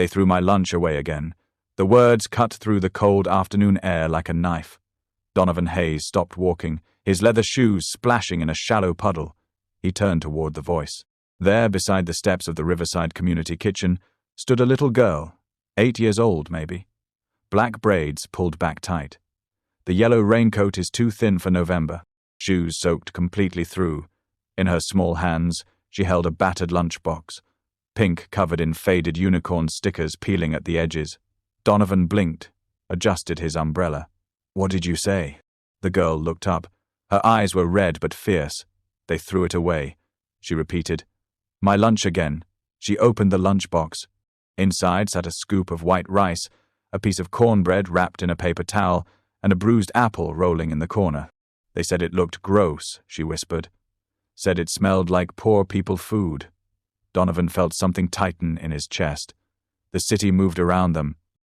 They threw my lunch away again. The words cut through the cold afternoon air like a knife. Donovan Hayes stopped walking, his leather shoes splashing in a shallow puddle. He turned toward the voice. There, beside the steps of the Riverside Community Kitchen, stood a little girl, 8 years old maybe. Black braids pulled back tight. The yellow raincoat is too thin for November, shoes soaked completely through. In her small hands, she held a battered lunchbox, pink covered in faded unicorn stickers peeling at the edges. Donovan blinked, adjusted his umbrella. "What did you say?" The girl looked up. Her eyes were red but fierce. "They threw it away," she repeated. "My lunch again." She opened the lunchbox. Inside sat a scoop of white rice, a piece of cornbread wrapped in a paper towel, and a bruised apple rolling in the corner. "They said it looked gross," she whispered. "Said it smelled like poor people food." Donovan felt something tighten in his chest. The city moved around them.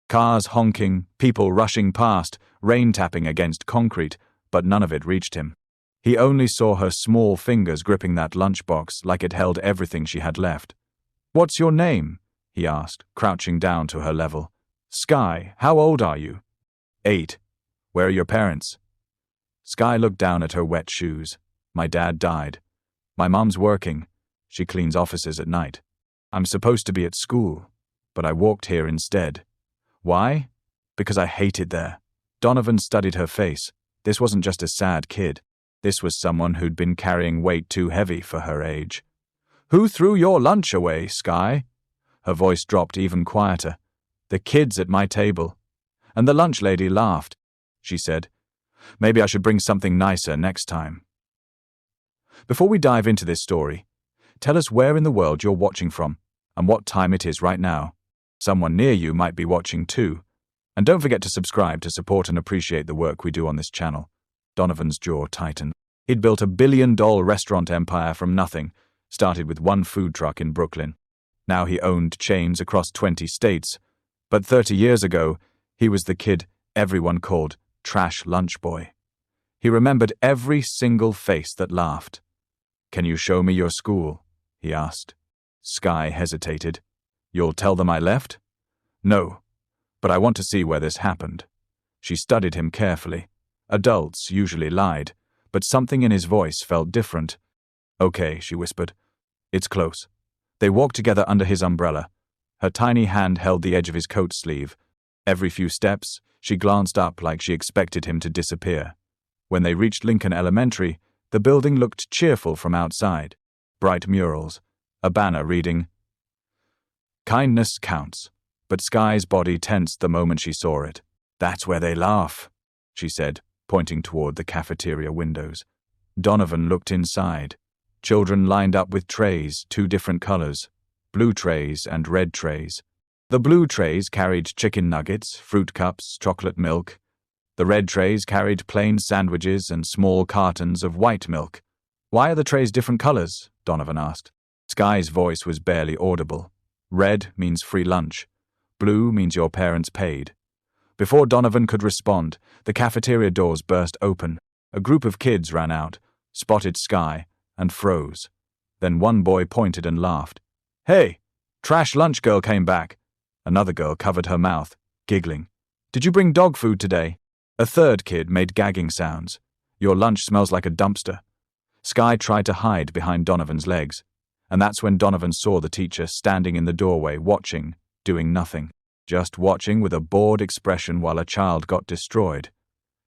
Cars honking, people rushing past, rain tapping against concrete, but none of it reached him. He only saw her small fingers gripping that lunchbox like it held everything she had left. "What's your name?" he asked, crouching down to her level. "Sky, how old are you?" 8. "Where are your parents?" Sky looked down at her wet shoes. "My dad died. My mom's working. She cleans offices at night. I'm supposed to be at school, but I walked here instead." "Why?" "Because I hate it there." Donovan studied her face. This wasn't just a sad kid. This was someone who'd been carrying weight too heavy for her age. "Who threw your lunch away, Sky?" Her voice dropped even quieter. "The kids at my table." And the lunch lady laughed. She said, "Maybe I should bring something nicer next time." Before we dive into this story, tell us where in the world you're watching from and what time it is right now. Someone near you might be watching too. And don't forget to subscribe to support and appreciate the work we do on this channel. Donovan's jaw tightened. He'd built a billion-dollar restaurant empire from nothing, started with one food truck in Brooklyn. Now he owned chains across 20 states. But 30 years ago, he was the kid everyone called Trash Lunch Boy. He remembered every single face that laughed. "Can you show me your school?" he asked. Sky hesitated. "You'll tell them I left?" "No, but I want to see where this happened." She studied him carefully. Adults usually lied, but something in his voice felt different. "Okay," she whispered. "It's close." They walked together under his umbrella. Her tiny hand held the edge of his coat sleeve. Every few steps, she glanced up like she expected him to disappear. When they reached Lincoln Elementary, the building looked cheerful from outside. Bright murals, a banner reading, "Kindness counts." But Sky's body tensed the moment she saw it. "That's where they laugh," she said, pointing toward the cafeteria windows. Donovan looked inside. Children lined up with trays, 2 different colors, blue trays and red trays. The blue trays carried chicken nuggets, fruit cups, chocolate milk. The red trays carried plain sandwiches and small cartons of white milk. "Why are the trays different colors?" Donovan asked. Sky's voice was barely audible. "Red means free lunch. Blue means your parents paid." Before Donovan could respond, the cafeteria doors burst open. A group of kids ran out, spotted Sky, and froze. Then one boy pointed and laughed. "Hey, Trash Lunch Girl came back." Another girl covered her mouth, giggling. "Did you bring dog food today?" A third kid made gagging sounds. "Your lunch smells like a dumpster." Sky tried to hide behind Donovan's legs, and that's when Donovan saw the teacher standing in the doorway watching, doing nothing, just watching with a bored expression while a child got destroyed.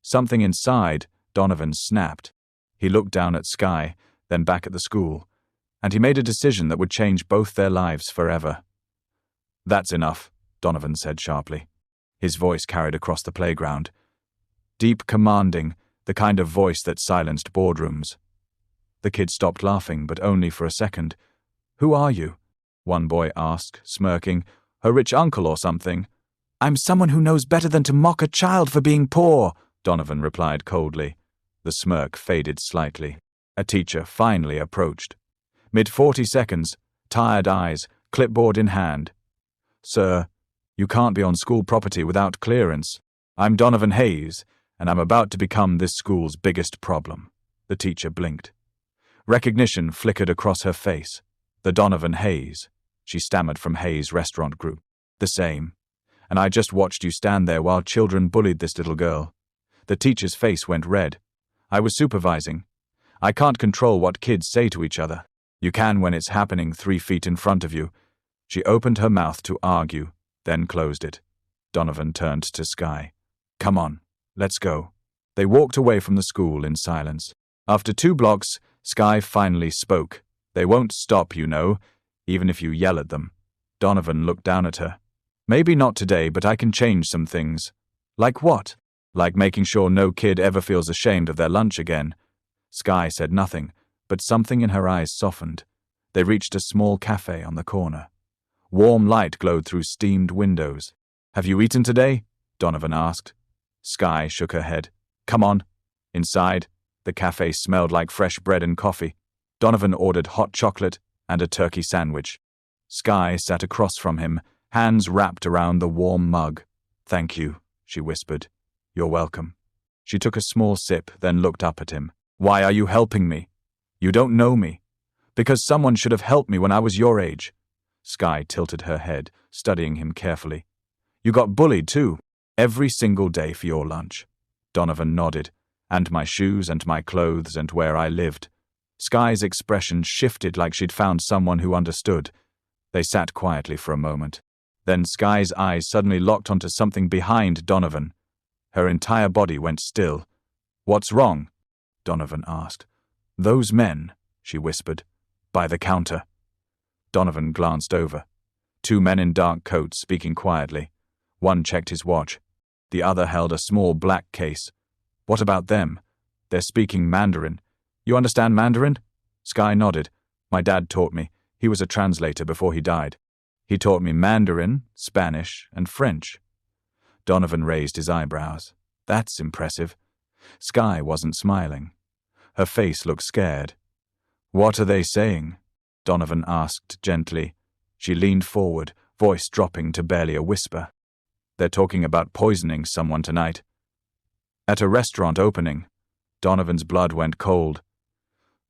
Something inside Donovan snapped. He looked down at Sky, then back at the school, and he made a decision that would change both their lives forever. "That's enough," Donovan said sharply. His voice carried across the playground. Deep, commanding, the kind of voice that silenced boardrooms. The kids stopped laughing, but only for a second. "Who are you?" one boy asked, smirking. "Her rich uncle or something?" "I'm someone who knows better than to mock a child for being poor," Donovan replied coldly. The smirk faded slightly. A teacher finally approached. Mid-40 seconds, tired eyes, clipboard in hand. "Sir, you can't be on school property without clearance. I'm Donovan Hayes, and I'm about to become this school's biggest problem." The teacher blinked. Recognition flickered across her face. The Donovan Hayes. She stammered from Hayes Restaurant Group. The same. And I just watched you stand there while children bullied this little girl. The teacher's face went red. I was supervising. I can't control what kids say to each other. You can when it's happening 3 feet in front of you. She opened her mouth to argue, then closed it. Donovan turned to Skye. Come on, let's go. They walked away from the school in silence. After 2 blocks, Skye finally spoke. They won't stop, you know, even if you yell at them. Donovan looked down at her. Maybe not today, but I can change some things. Like what? Like making sure no kid ever feels ashamed of their lunch again. Skye said nothing, but something in her eyes softened. They reached a small cafe on the corner. Warm light glowed through steamed windows. Have you eaten today? Donovan asked. Skye shook her head. Come on. Inside, the cafe smelled like fresh bread and coffee. Donovan ordered hot chocolate and a turkey sandwich. Skye sat across from him, hands wrapped around the warm mug. Thank you, she whispered. You're welcome. She took a small sip, then looked up at him. Why are you helping me? You don't know me. Because someone should have helped me when I was your age. Skye tilted her head, studying him carefully. You got bullied too, every single day for your lunch. Donovan nodded. And my shoes and my clothes and where I lived. Skye's expression shifted like she'd found someone who understood. They sat quietly for a moment. Then Skye's eyes suddenly locked onto something behind Donovan. Her entire body went still. What's wrong? Donovan asked. Those men, she whispered. By the counter. Donovan glanced over. 2 men in dark coats speaking quietly. One checked his watch. The other held a small black case. What about them? They're speaking Mandarin. You understand Mandarin? Skye nodded. My dad taught me. He was a translator before he died. He taught me Mandarin, Spanish, and French. Donovan raised his eyebrows. That's impressive. Skye wasn't smiling. Her face looked scared. What are they saying? Donovan asked gently. She leaned forward, voice dropping to barely a whisper. They're talking about poisoning someone tonight. At a restaurant opening. Donovan's blood went cold.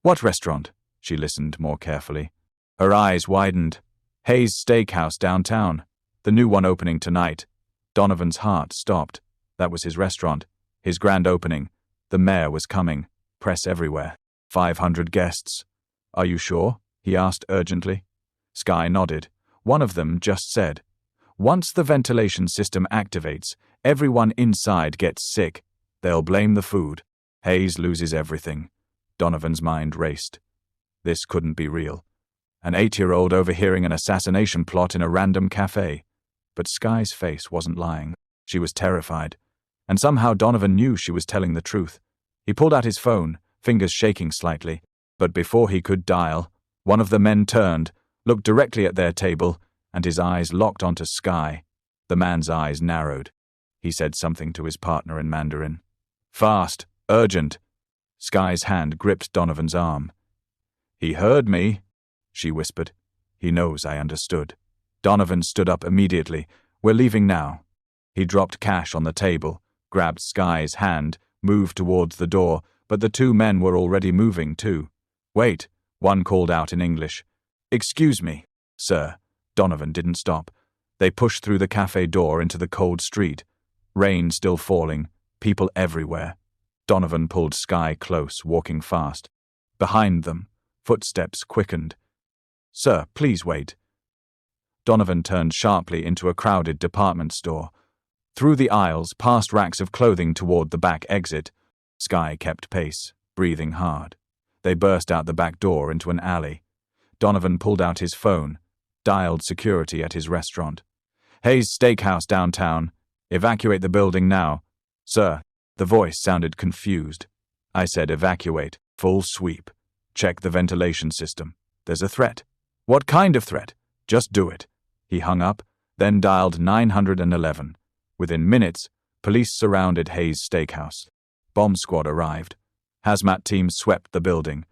What restaurant? She listened more carefully. Her eyes widened. Hayes Steakhouse downtown. The new one opening tonight. Donovan's heart stopped. That was his restaurant. His grand opening. The mayor was coming. Press everywhere. 500 guests. Are you sure? He asked urgently. Skye nodded. One of them just said, once the ventilation system activates, everyone inside gets sick. They'll blame the food. Hayes loses everything. Donovan's mind raced. This couldn't be real. An 8-year-old overhearing an assassination plot in a random cafe. But Skye's face wasn't lying. She was terrified. And somehow Donovan knew she was telling the truth. He pulled out his phone, fingers shaking slightly. But before he could dial, one of the men turned, looked directly at their table, and his eyes locked onto Skye. The man's eyes narrowed. He said something to his partner in Mandarin. Fast, urgent. Skye's hand gripped Donovan's arm. He heard me, she whispered. He knows I understood. Donovan stood up immediately. We're leaving now. He dropped cash on the table, grabbed Skye's hand, moved towards the door, but the 2 men were already moving too. Wait, one called out in English. Excuse me, sir. Donovan didn't stop. They pushed through the cafe door into the cold street. Rain still falling, people everywhere. Donovan pulled Skye close, walking fast. Behind them, footsteps quickened. Sir, please wait. Donovan turned sharply into a crowded department store. Through the aisles, past racks of clothing toward the back exit. Skye kept pace, breathing hard. They burst out the back door into an alley. Donovan pulled out his phone, dialed security at his restaurant. Hayes Steakhouse downtown. Evacuate the building now. Sir, the voice sounded confused. I said evacuate, full sweep. Check the ventilation system. There's a threat. What kind of threat? Just do it. He hung up, then dialed 911. Within minutes, police surrounded Hayes Steakhouse. Bomb squad arrived. Hazmat teams swept the building.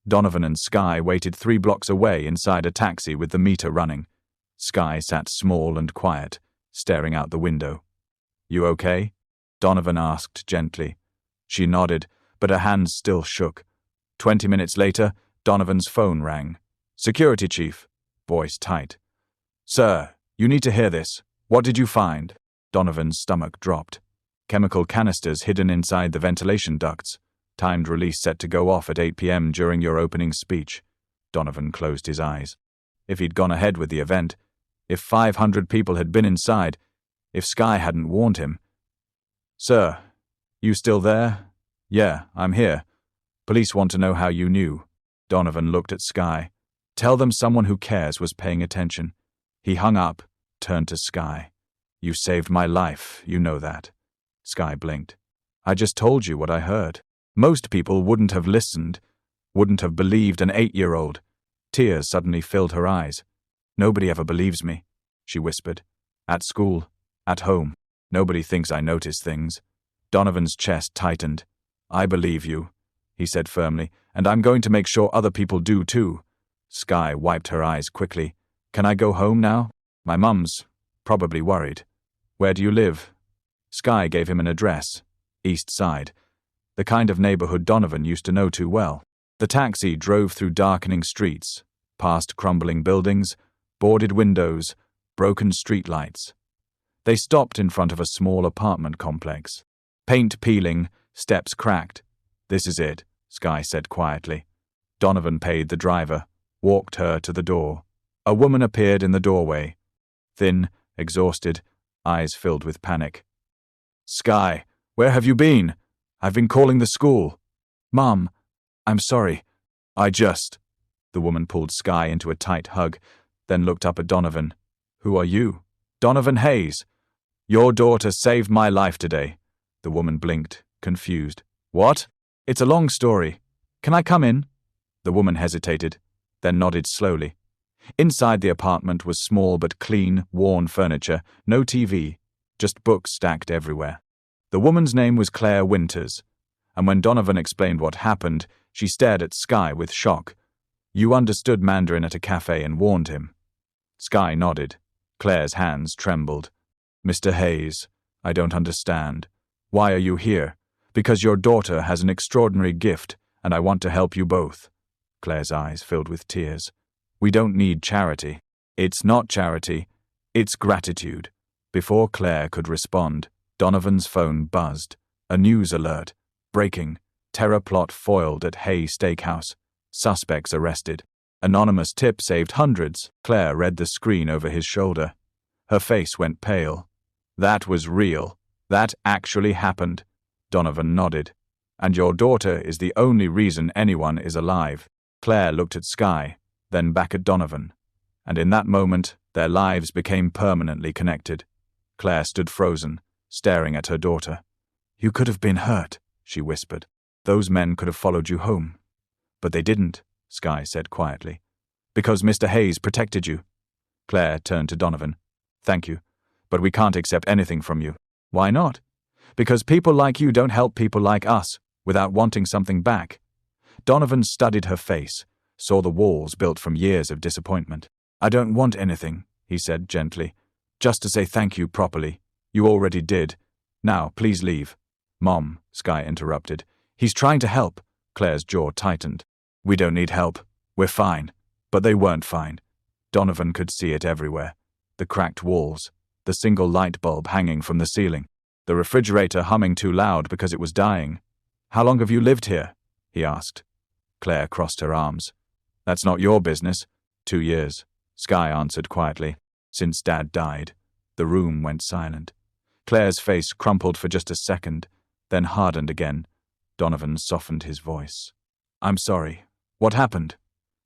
Donovan and Skye waited 3 blocks away inside a taxi with the meter running. Skye sat small and quiet, staring out the window. You okay? Donovan asked gently. She nodded, but her hands still shook. 20 minutes later, Donovan's phone rang. Security chief. Voice tight. Sir, you need to hear this. What did you find? Donovan's stomach dropped. Chemical canisters hidden inside the ventilation ducts. Timed release set to go off at 8 p.m. during your opening speech. Donovan closed his eyes. If he'd gone ahead with the event, if 500 people had been inside, if Sky hadn't warned him. Sir, you still there? Yeah, I'm here. Police want to know how you knew. Donovan looked at Sky. Tell them someone who cares was paying attention. He hung up, turned to Sky. You saved my life, you know that. Sky blinked. I just told you what I heard. Most people wouldn't have listened, wouldn't have believed an 8-year-old. Tears suddenly filled her eyes. Nobody ever believes me, she whispered. At school, at home, nobody thinks I notice things. Donovan's chest tightened. I believe you, he said firmly, and I'm going to make sure other people do too. Sky wiped her eyes quickly. Can I go home now? My mum's probably worried. Where do you live? Sky gave him an address. East Side. The kind of neighborhood Donovan used to know too well. The taxi drove through darkening streets, past crumbling buildings, boarded windows, broken streetlights. They stopped in front of a small apartment complex. Paint peeling, steps cracked. This is it, Sky said quietly. Donovan paid the driver, walked her to the door. A woman appeared in the doorway. Thin, exhausted, eyes filled with panic. Sky, where have you been? I've been calling the school. Mom, I'm sorry. The woman pulled Sky into a tight hug, then looked up at Donovan. Who are you? Donovan Hayes. Your daughter saved my life today. The woman blinked, confused. What? It's a long story. Can I come in? The woman hesitated, then nodded slowly. Inside the apartment was small but clean, worn furniture, no TV, just books stacked everywhere. The woman's name was Claire Winters, and when Donovan explained what happened, she stared at Sky with shock. You understood Mandarin at a cafe and warned him. Sky nodded. Claire's hands trembled. Mr. Hayes, I don't understand. Why are you here? Because your daughter has an extraordinary gift, and I want to help you both. Claire's eyes filled with tears. We don't need charity. It's not charity. It's gratitude. Before Claire could respond, Donovan's phone buzzed. A news alert. Breaking. Terror plot foiled at Hay Steakhouse. Suspects arrested. Anonymous tip saved hundreds. Claire read the screen over his shoulder. Her face went pale. That was real. That actually happened. Donovan nodded. And your daughter is the only reason anyone is alive. Claire looked at Sky, then back at Donovan. And in that moment, their lives became permanently connected. Claire stood frozen, staring at her daughter. You could have been hurt, she whispered. Those men could have followed you home. But they didn't, Sky said quietly. Because Mr. Hayes protected you. Claire turned to Donovan. Thank you, but we can't accept anything from you. Why not? Because people like you don't help people like us without wanting something back. Donovan studied her face, saw the walls built from years of disappointment. I don't want anything, he said gently. Just to say thank you properly. You already did. Now, please leave. Mom, Sky interrupted. He's trying to help. Claire's jaw tightened. We don't need help. We're fine. But they weren't fine. Donovan could see it everywhere. The cracked walls, the single light bulb hanging from the ceiling, the refrigerator humming too loud because it was dying. How long have you lived here? He asked. Claire crossed her arms. That's not your business. 2 years, Sky answered quietly. Since Dad died. The room went silent. Claire's face crumpled for just a second, then hardened again. Donovan softened his voice. I'm sorry. What happened?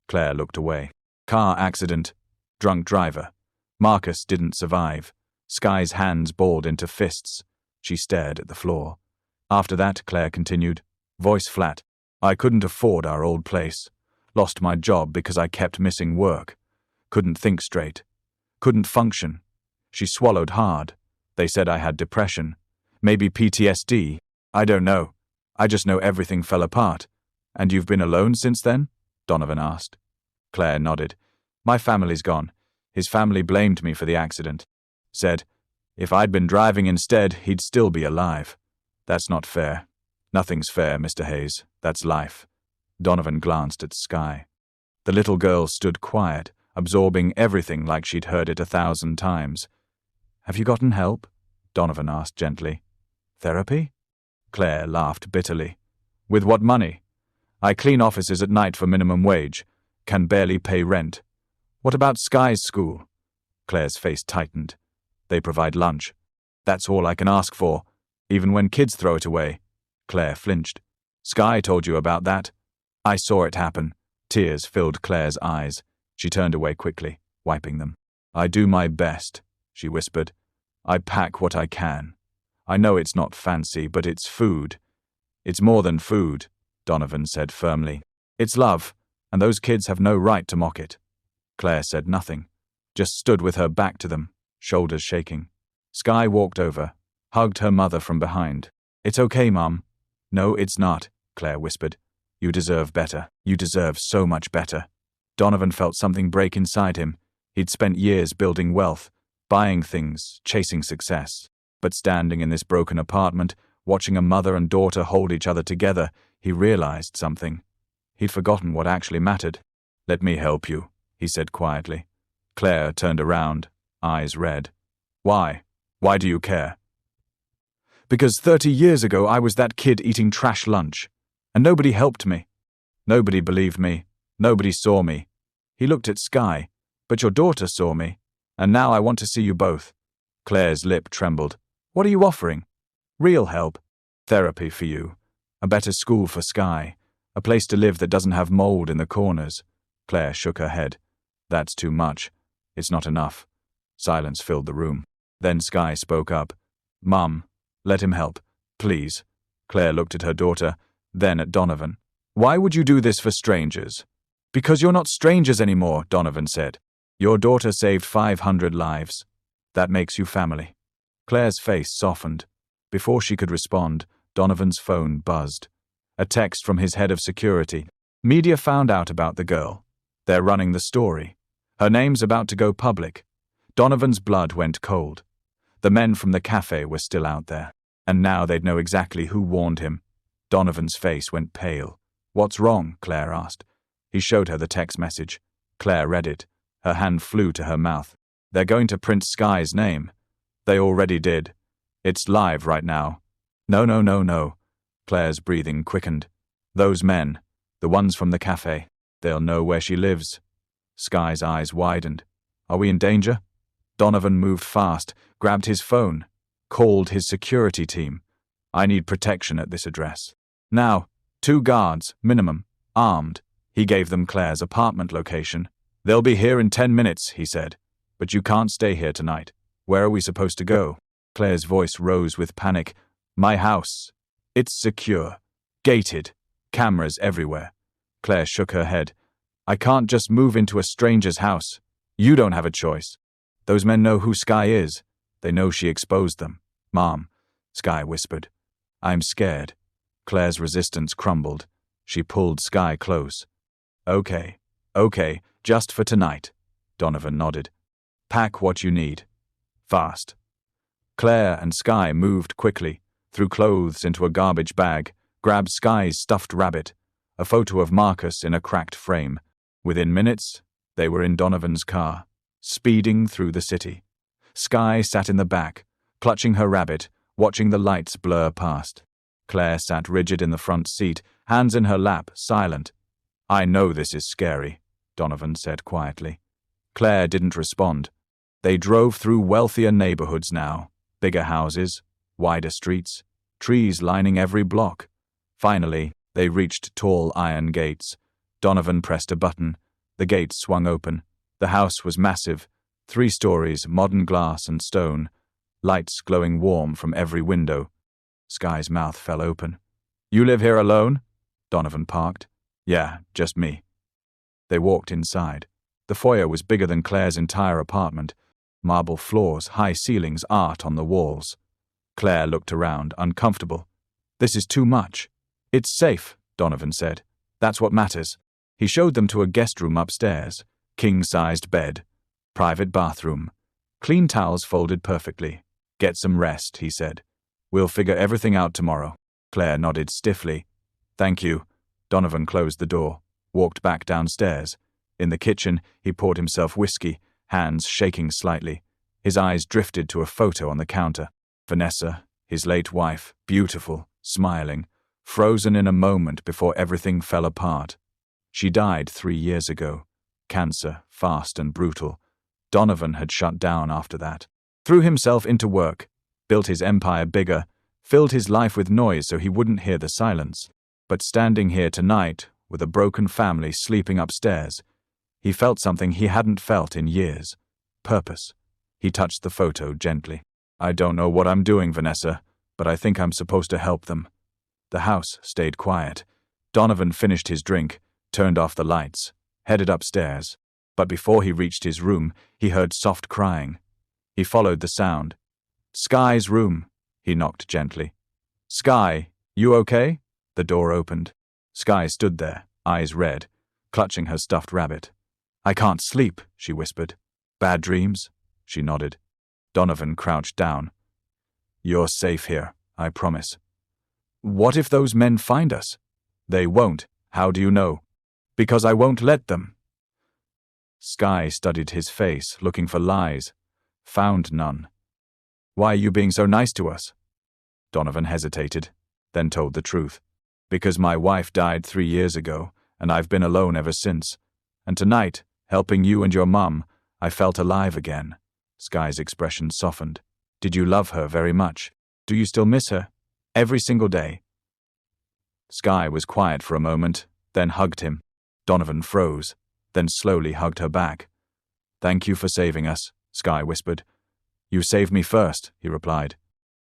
Claire looked away. Car accident. Drunk driver. Marcus didn't survive. Sky's hands balled into fists. She stared at the floor. After that, Claire continued, voice flat. I couldn't afford our old place. Lost my job because I kept missing work. Couldn't think straight. Couldn't function. She swallowed hard. They said I had depression. Maybe PTSD. I don't know. I just know everything fell apart. And you've been alone since then? Donovan asked. Claire nodded. My family's gone. His family blamed me for the accident. Said, if I'd been driving instead, he'd still be alive. That's not fair. Nothing's fair, Mr. Hayes. That's life. Donovan glanced at Sky. The little girl stood quiet, absorbing everything like she'd heard it 1,000 times. Have you gotten help? Donovan asked gently. Therapy? Claire laughed bitterly. With what money? I clean offices at night for minimum wage. Can barely pay rent. What about Sky's school? Claire's face tightened. They provide lunch. That's all I can ask for, even when kids throw it away. Claire flinched. Sky told you about that? I saw it happen. Tears filled Claire's eyes. She turned away quickly, wiping them. I do my best, she whispered. I pack what I can. I know it's not fancy, but it's food. It's more than food, Donovan said firmly. It's love, and those kids have no right to mock it. Claire said nothing, just stood with her back to them, shoulders shaking. Sky walked over, hugged her mother from behind. It's okay, Mum. No, it's not, Claire whispered. You deserve better. You deserve so much better. Donovan felt something break inside him. He'd spent years building wealth, buying things, chasing success. But standing in this broken apartment, watching a mother and daughter hold each other together, he realized something. He'd forgotten what actually mattered. Let me help you, he said quietly. Claire turned around, eyes red. Why? Why do you care? Because 30 years ago I was that kid eating trash lunch, and nobody helped me. Nobody believed me. Nobody saw me. He looked at Sky. But your daughter saw me, and now I want to see you both. Claire's lip trembled. What are you offering? Real help. Therapy for you. A better school for Sky. A place to live that doesn't have mold in the corners. Claire shook her head. That's too much. It's not enough. Silence filled the room. Then Sky spoke up. Mum, let him help, please. Claire looked at her daughter, then at Donovan. Why would you do this for strangers? Because you're not strangers anymore, Donovan said. Your daughter saved 500 lives. That makes you family. Claire's face softened. Before she could respond, Donovan's phone buzzed. A text from his head of security. Media found out about the girl. They're running the story. Her name's about to go public. Donovan's blood went cold. The men from the cafe were still out there, and now they'd know exactly who warned him. Donovan's face went pale. What's wrong? Claire asked. He showed her the text message. Claire read it. Her hand flew to her mouth. They're going to print Sky's name. They already did. It's live right now. No. Claire's breathing quickened. Those men, the ones from the cafe, they'll know where she lives. Sky's eyes widened. Are we in danger? Donovan moved fast, grabbed his phone, called his security team. I need protection at this address. Now, 2 guards, minimum, armed. He gave them Claire's apartment location. They'll be here in 10 minutes, he said. But you can't stay here tonight. Where are we supposed to go? Claire's voice rose with panic. My house. It's secure. Gated. Cameras everywhere. Claire shook her head. I can't just move into a stranger's house. You don't have a choice. Those men know who Sky is. They know she exposed them. Mom, Sky whispered. I'm scared. Claire's resistance crumbled. She pulled Sky close. Okay, just for tonight. Donovan nodded. Pack what you need. Fast. Claire and Sky moved quickly, threw clothes into a garbage bag, grabbed Sky's stuffed rabbit, a photo of Marcus in a cracked frame. Within minutes, they were in Donovan's car, speeding through the city. Sky sat in the back, clutching her rabbit, watching the lights blur past. Claire sat rigid in the front seat, hands in her lap, silent. I know this is scary, Donovan said quietly. Claire didn't respond. They drove through wealthier neighborhoods now, bigger houses, wider streets, trees lining every block. Finally, they reached tall iron gates. Donovan pressed a button. The gates swung open. The house was massive, 3 stories, modern glass and stone, lights glowing warm from every window. Sky's mouth fell open. You live here alone? Donovan parked. Yeah, just me. They walked inside. The foyer was bigger than Claire's entire apartment. Marble floors, high ceilings, art on the walls. Claire looked around, uncomfortable. This is too much. It's safe, Donovan said. That's what matters. He showed them to a guest room upstairs. King-sized bed. Private bathroom. Clean towels folded perfectly. Get some rest, he said. We'll figure everything out tomorrow. Claire nodded stiffly. Thank you. Donovan closed the door, walked back downstairs. In the kitchen, he poured himself whiskey, hands shaking slightly. His eyes drifted to a photo on the counter. Vanessa, his late wife, beautiful, smiling, frozen in a moment before everything fell apart. She died 3 years ago. Cancer, fast and brutal. Donovan had shut down after that. Threw himself into work, built his empire bigger, filled his life with noise so he wouldn't hear the silence. But standing here tonight, with a broken family sleeping upstairs, he felt something he hadn't felt in years. Purpose. He touched the photo gently. I don't know what I'm doing, Vanessa, but I think I'm supposed to help them. The house stayed quiet. Donovan finished his drink, turned off the lights, headed upstairs. But before he reached his room, he heard soft crying. He followed the sound. Sky's room. He knocked gently. Sky, you okay? The door opened. Sky stood there, eyes red, clutching her stuffed rabbit. I can't sleep, she whispered. Bad dreams? She nodded. Donovan crouched down. You're safe here, I promise. What if those men find us? They won't. How do you know? Because I won't let them. Sky studied his face, looking for lies. Found none. Why are you being so nice to us? Donovan hesitated, then told the truth. Because my wife died 3 years ago, and I've been alone ever since. And tonight, helping you and your mum, I felt alive again. Sky's expression softened. Did you love her very much? Do you still miss her? Every single day? Sky was quiet for a moment, then hugged him. Donovan froze, then slowly hugged her back. Thank you for saving us, Sky whispered. You saved me first, he replied.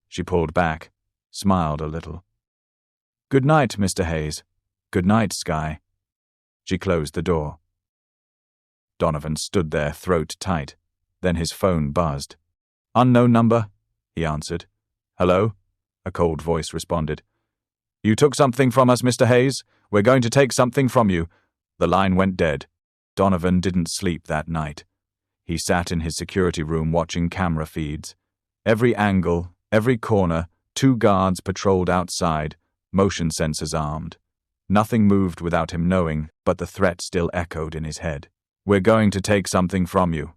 She pulled back, smiled a little. Good night, Mr. Hayes. Good night, Sky. She closed the door. Donovan stood there, throat tight. Then his phone buzzed. Unknown number, he answered. Hello? A cold voice responded. You took something from us, Mr. Hayes. We're going to take something from you. The line went dead. Donovan didn't sleep that night. He sat in his security room watching camera feeds. Every angle, every corner, 2 guards patrolled outside, motion sensors armed. Nothing moved without him knowing, but the threat still echoed in his head. We're going to take something from you.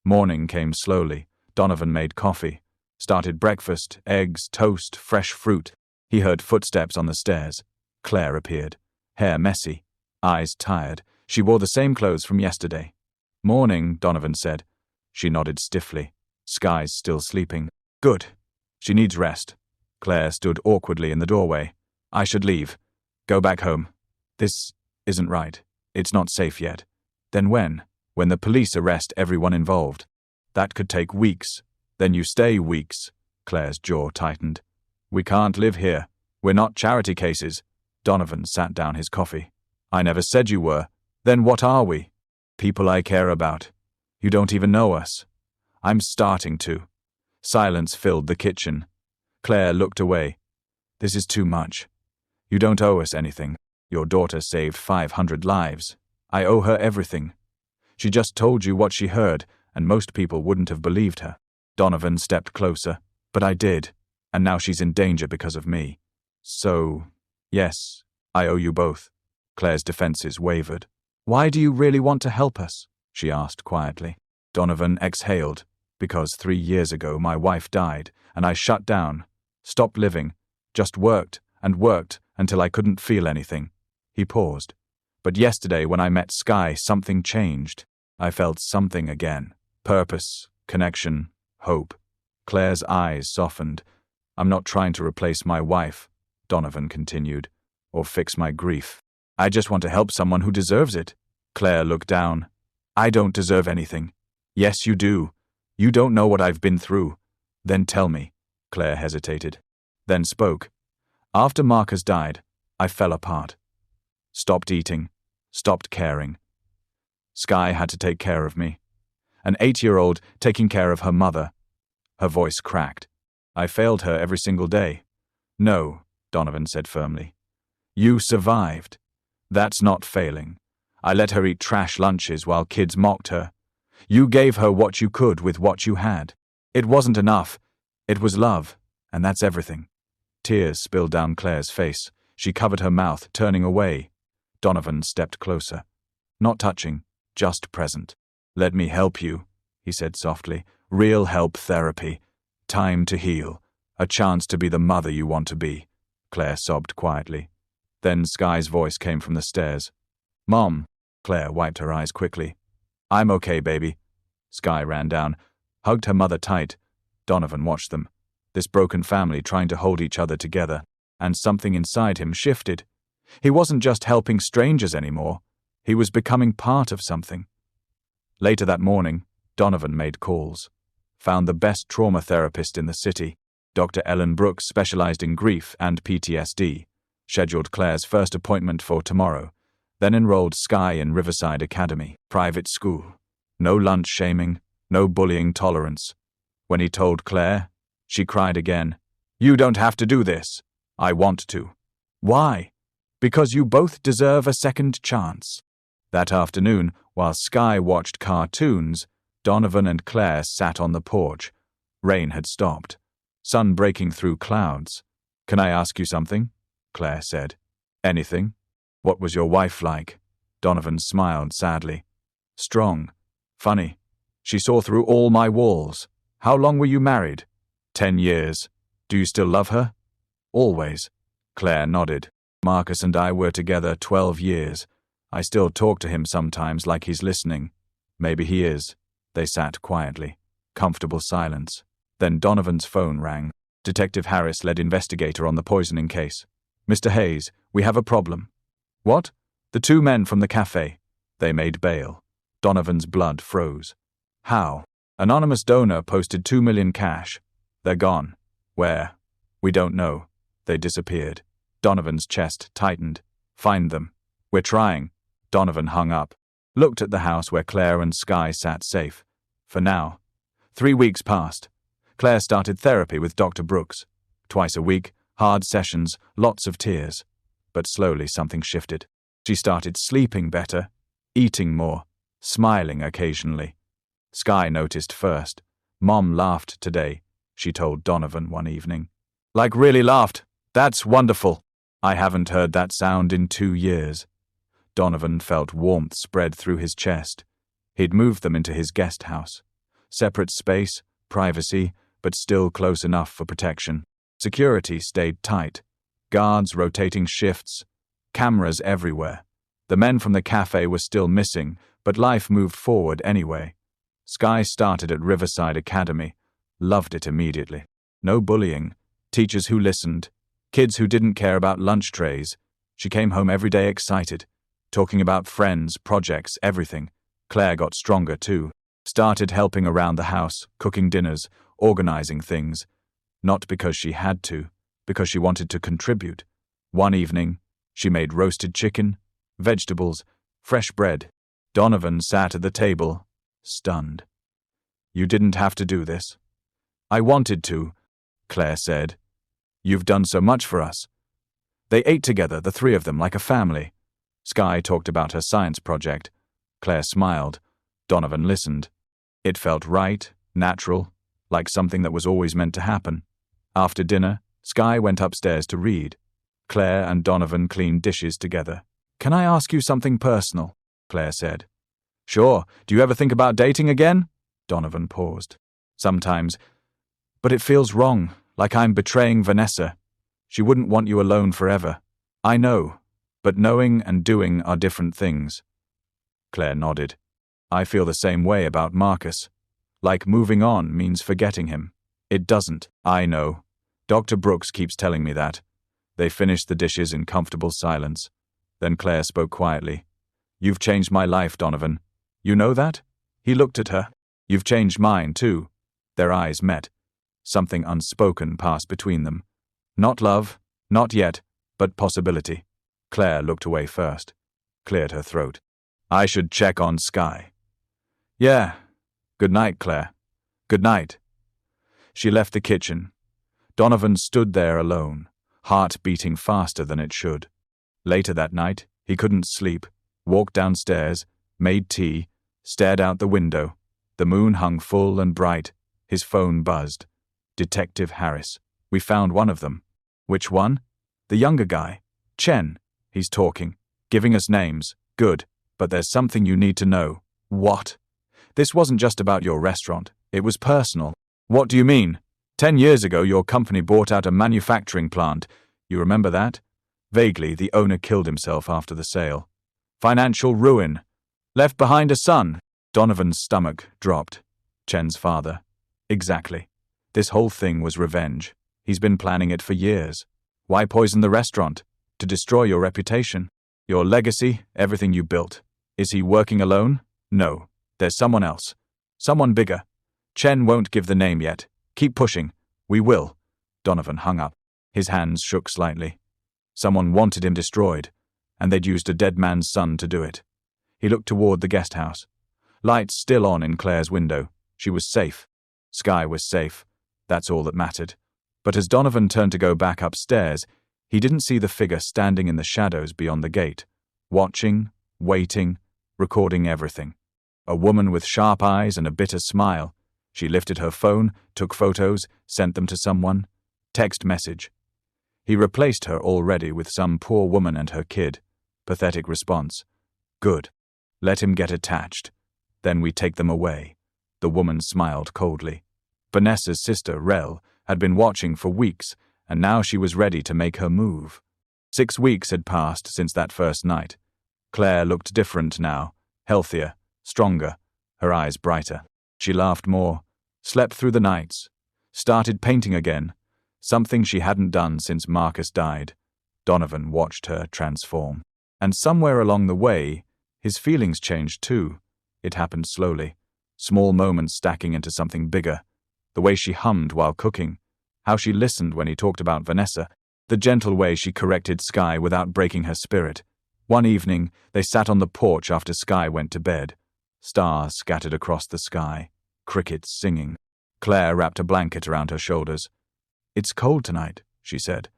Morning came slowly. Donovan made coffee, started breakfast, eggs, toast, fresh fruit. He heard footsteps on the stairs. Claire appeared, hair messy, eyes tired. She wore the same clothes from yesterday. Morning, Donovan said. She nodded stiffly. Sky's still sleeping. Good. She needs rest. Claire stood awkwardly in the doorway. I should leave. Go back home. This isn't right. It's not safe yet. Then when? When the police arrest everyone involved. That could take weeks. Then you stay weeks. Claire's jaw tightened. We can't live here. We're not charity cases. Donovan sat down his coffee. I never said you were. Then what are we? People I care about. You don't even know us. I'm starting to. Silence filled the kitchen. Claire looked away. This is too much. You don't owe us anything. Your daughter saved 500 lives. I owe her everything. She just told you what she heard, and most people wouldn't have believed her. Donovan stepped closer. But I did, and now she's in danger because of me. So, yes, I owe you both. Claire's defenses wavered. Why do you really want to help us? She asked quietly. Donovan exhaled. Because 3 years ago my wife died, and I shut down, stopped living, just worked and worked until I couldn't feel anything. He paused. But yesterday when I met Sky, something changed. I felt something again. Purpose, connection, hope. Claire's eyes softened. I'm not trying to replace my wife, Donovan continued, or fix my grief. I just want to help someone who deserves it. Claire looked down. I don't deserve anything. Yes, you do. You don't know what I've been through. Then tell me. Claire hesitated, then spoke. After Marcus died, I fell apart. Stopped eating, stopped caring. Sky had to take care of me. An 8-year-old taking care of her mother. Her voice cracked. I failed her every single day. No, Donovan said firmly. You survived. That's not failing. I let her eat trash lunches while kids mocked her. You gave her what you could with what you had. It wasn't enough. It was love, and that's everything. Tears spilled down Claire's face. She covered her mouth, turning away. Donovan stepped closer. Not touching, just present. Let me help you, he said softly. Real help therapy. Time to heal. A chance to be the mother you want to be. Claire sobbed quietly. Then Sky's voice came from the stairs. Mom. Claire wiped her eyes quickly. I'm okay, baby. Sky ran down, hugged her mother tight. Donovan watched them, this broken family trying to hold each other together, and something inside him shifted. He wasn't just helping strangers anymore. He was becoming part of something. Later that morning, Donovan made calls. Found the best trauma therapist in the city. Dr. Ellen Brooks specialized in grief and PTSD. Scheduled Claire's first appointment for tomorrow. Then enrolled Sky in Riverside Academy, private school. No lunch shaming, no bullying tolerance. When he told Claire, she cried again. You don't have to do this. I want to. Why? Because you both deserve a second chance. That afternoon, while Sky watched cartoons, Donovan and Claire sat on the porch. Rain had stopped. Sun breaking through clouds. Can I ask you something? Claire said. Anything? What was your wife like? Donovan smiled sadly. Strong. Funny. She saw through all my walls. How long were you married? 10 years. Do you still love her? Always. Claire nodded. Marcus and I were together 12 years. I still talk to him sometimes like he's listening. Maybe he is. They sat quietly. Comfortable silence. Then Donovan's phone rang. Detective Harris led investigator on the poisoning case. Mr. Hayes, we have a problem. What? The 2 men from the cafe. They made bail. Donovan's blood froze. How? Anonymous donor posted 2 million cash. They're gone. Where? We don't know. They disappeared. Donovan's chest tightened. Find them. We're trying. Donovan hung up. Looked at the house where Claire and Sky sat safe. For now. 3 weeks passed. Claire started therapy with Dr. Brooks. Twice a week, hard sessions, lots of tears. But slowly something shifted. She started sleeping better, eating more, smiling occasionally. Sky noticed first. Mom laughed today, she told Donovan one evening. Like really laughed. That's wonderful. I haven't heard that sound in 2 years. Donovan felt warmth spread through his chest. He'd moved them into his guest house. Separate space, privacy, but still close enough for protection. Security stayed tight. Guards rotating shifts. Cameras everywhere. The men from the cafe were still missing, but life moved forward anyway. Sky started at Riverside Academy. Loved it immediately. No bullying. Teachers who listened. Kids who didn't care about lunch trays. She came home every day excited. Talking about friends, projects, everything. Claire got stronger too. Started helping around the house, cooking dinners, organizing things. Not because she had to, because she wanted to contribute. One evening, she made roasted chicken, vegetables, fresh bread. Donovan sat at the table, stunned. You didn't have to do this. I wanted to, Claire said. You've done so much for us. They ate together, the 3 of them, like a family. Sky talked about her science project. Claire smiled. Donovan listened. It felt right, natural, like something that was always meant to happen. After dinner, Sky went upstairs to read. Claire and Donovan cleaned dishes together. Can I ask you something personal? Claire said. Sure. Do you ever think about dating again? Donovan paused. Sometimes. But it feels wrong, like I'm betraying Vanessa. She wouldn't want you alone forever. I know, but knowing and doing are different things. Claire nodded. I feel the same way about Marcus. Like moving on means forgetting him. It doesn't. I know. Dr. Brooks keeps telling me that. They finished the dishes in comfortable silence. Then Claire spoke quietly. You've changed my life, Donovan. You know that? He looked at her. You've changed mine, too. Their eyes met. Something unspoken passed between them. Not love, not yet, but possibility. Claire looked away first. Cleared her throat. I should check on Sky. Yeah. Good night, Claire. Good night. She left the kitchen. Donovan stood there alone, heart beating faster than it should. Later that night, he couldn't sleep, walked downstairs, made tea, stared out the window. The moon hung full and bright. His phone buzzed. Detective Harris. We found one of them. Which one? The younger guy. Chen. He's talking, giving us names. Good. But there's something you need to know. What? This wasn't just about your restaurant. It was personal. What do you mean? 10 years ago, your company bought out a manufacturing plant. You remember that? Vaguely, the owner killed himself after the sale. Financial ruin. Left behind a son. Donovan's stomach dropped. Chen's father. Exactly. This whole thing was revenge. He's been planning it for years. Why poison the restaurant? To destroy your reputation, your legacy, everything you built. Is he working alone? No. There's someone else. Someone bigger. Chen won't give the name yet. Keep pushing. We will. Donovan hung up. His hands shook slightly. Someone wanted him destroyed, and they'd used a dead man's son to do it. He looked toward the guest house. Lights still on in Claire's window. She was safe. Sky was safe. That's all that mattered. But as Donovan turned to go back upstairs, he didn't see the figure standing in the shadows beyond the gate, watching, waiting, recording everything. A woman with sharp eyes and a bitter smile. She lifted her phone, took photos, sent them to someone. Text message. He replaced her already with some poor woman and her kid. Pathetic response. Good. Let him get attached. Then we take them away. The woman smiled coldly. Vanessa's sister, Rel, had been watching for weeks, and now she was ready to make her move. 6 weeks had passed since that first night. Claire looked different now, healthier, stronger, her eyes brighter. She laughed more, slept through the nights, started painting again, something she hadn't done since Marcus died. Donovan watched her transform. And somewhere along the way, his feelings changed too. It happened slowly, small moments stacking into something bigger. The way she hummed while cooking, how she listened when he talked about Vanessa, the gentle way she corrected Sky without breaking her spirit. One evening, they sat on the porch after Sky went to bed. Stars scattered across the sky, crickets singing. Claire wrapped a blanket around her shoulders. It's cold tonight, she said.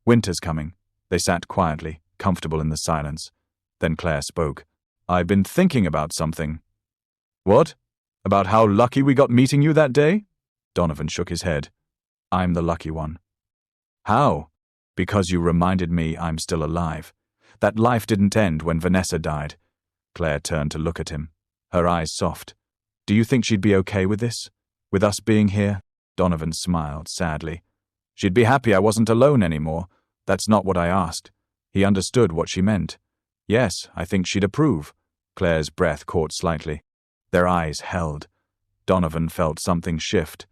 Winter's coming. They sat quietly, comfortable in the silence. Then Claire spoke. I've been thinking about something. What? About how lucky we got meeting you that day? Donovan shook his head. I'm the lucky one. How? Because you reminded me I'm still alive. That life didn't end when Vanessa died. Claire turned to look at him, her eyes soft. Do you think she'd be okay with this? With us being here? Donovan smiled sadly. She'd be happy I wasn't alone anymore. That's not what I asked. He understood what she meant. Yes, I think she'd approve. Claire's breath caught slightly. Their eyes held. Donovan felt something shift.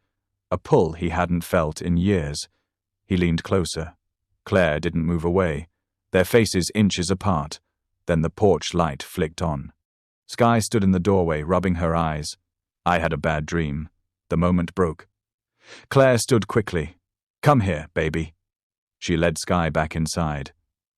A pull he hadn't felt in years. He leaned closer. Claire didn't move away, their faces inches apart. Then the porch light flicked on. Sky stood in the doorway, rubbing her eyes. I had a bad dream. The moment broke. Claire stood quickly. Come here, baby. She led Sky back inside.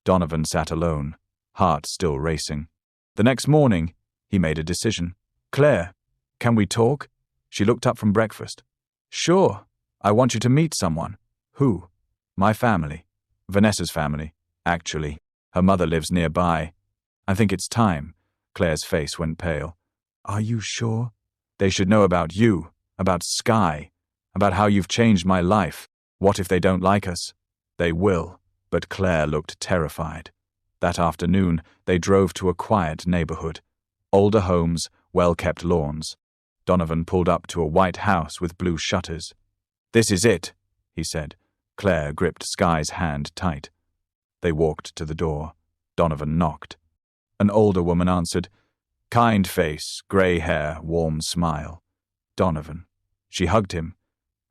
Donovan sat alone, heart still racing. The next morning, he made a decision. Claire, can we talk? She looked up from breakfast. Sure. I want you to meet someone. Who? My family. Vanessa's family, actually. Her mother lives nearby. I think it's time. Claire's face went pale. Are you sure? They should know about you, about Sky, about how you've changed my life. What if they don't like us? They will, but Claire looked terrified. That afternoon, they drove to a quiet neighborhood. Older homes, well-kept lawns. Donovan pulled up to a white house with blue shutters. This is it, he said. Claire gripped Sky's hand tight. They walked to the door. Donovan knocked. An older woman answered. Kind face, grey hair, warm smile. Donovan. She hugged him.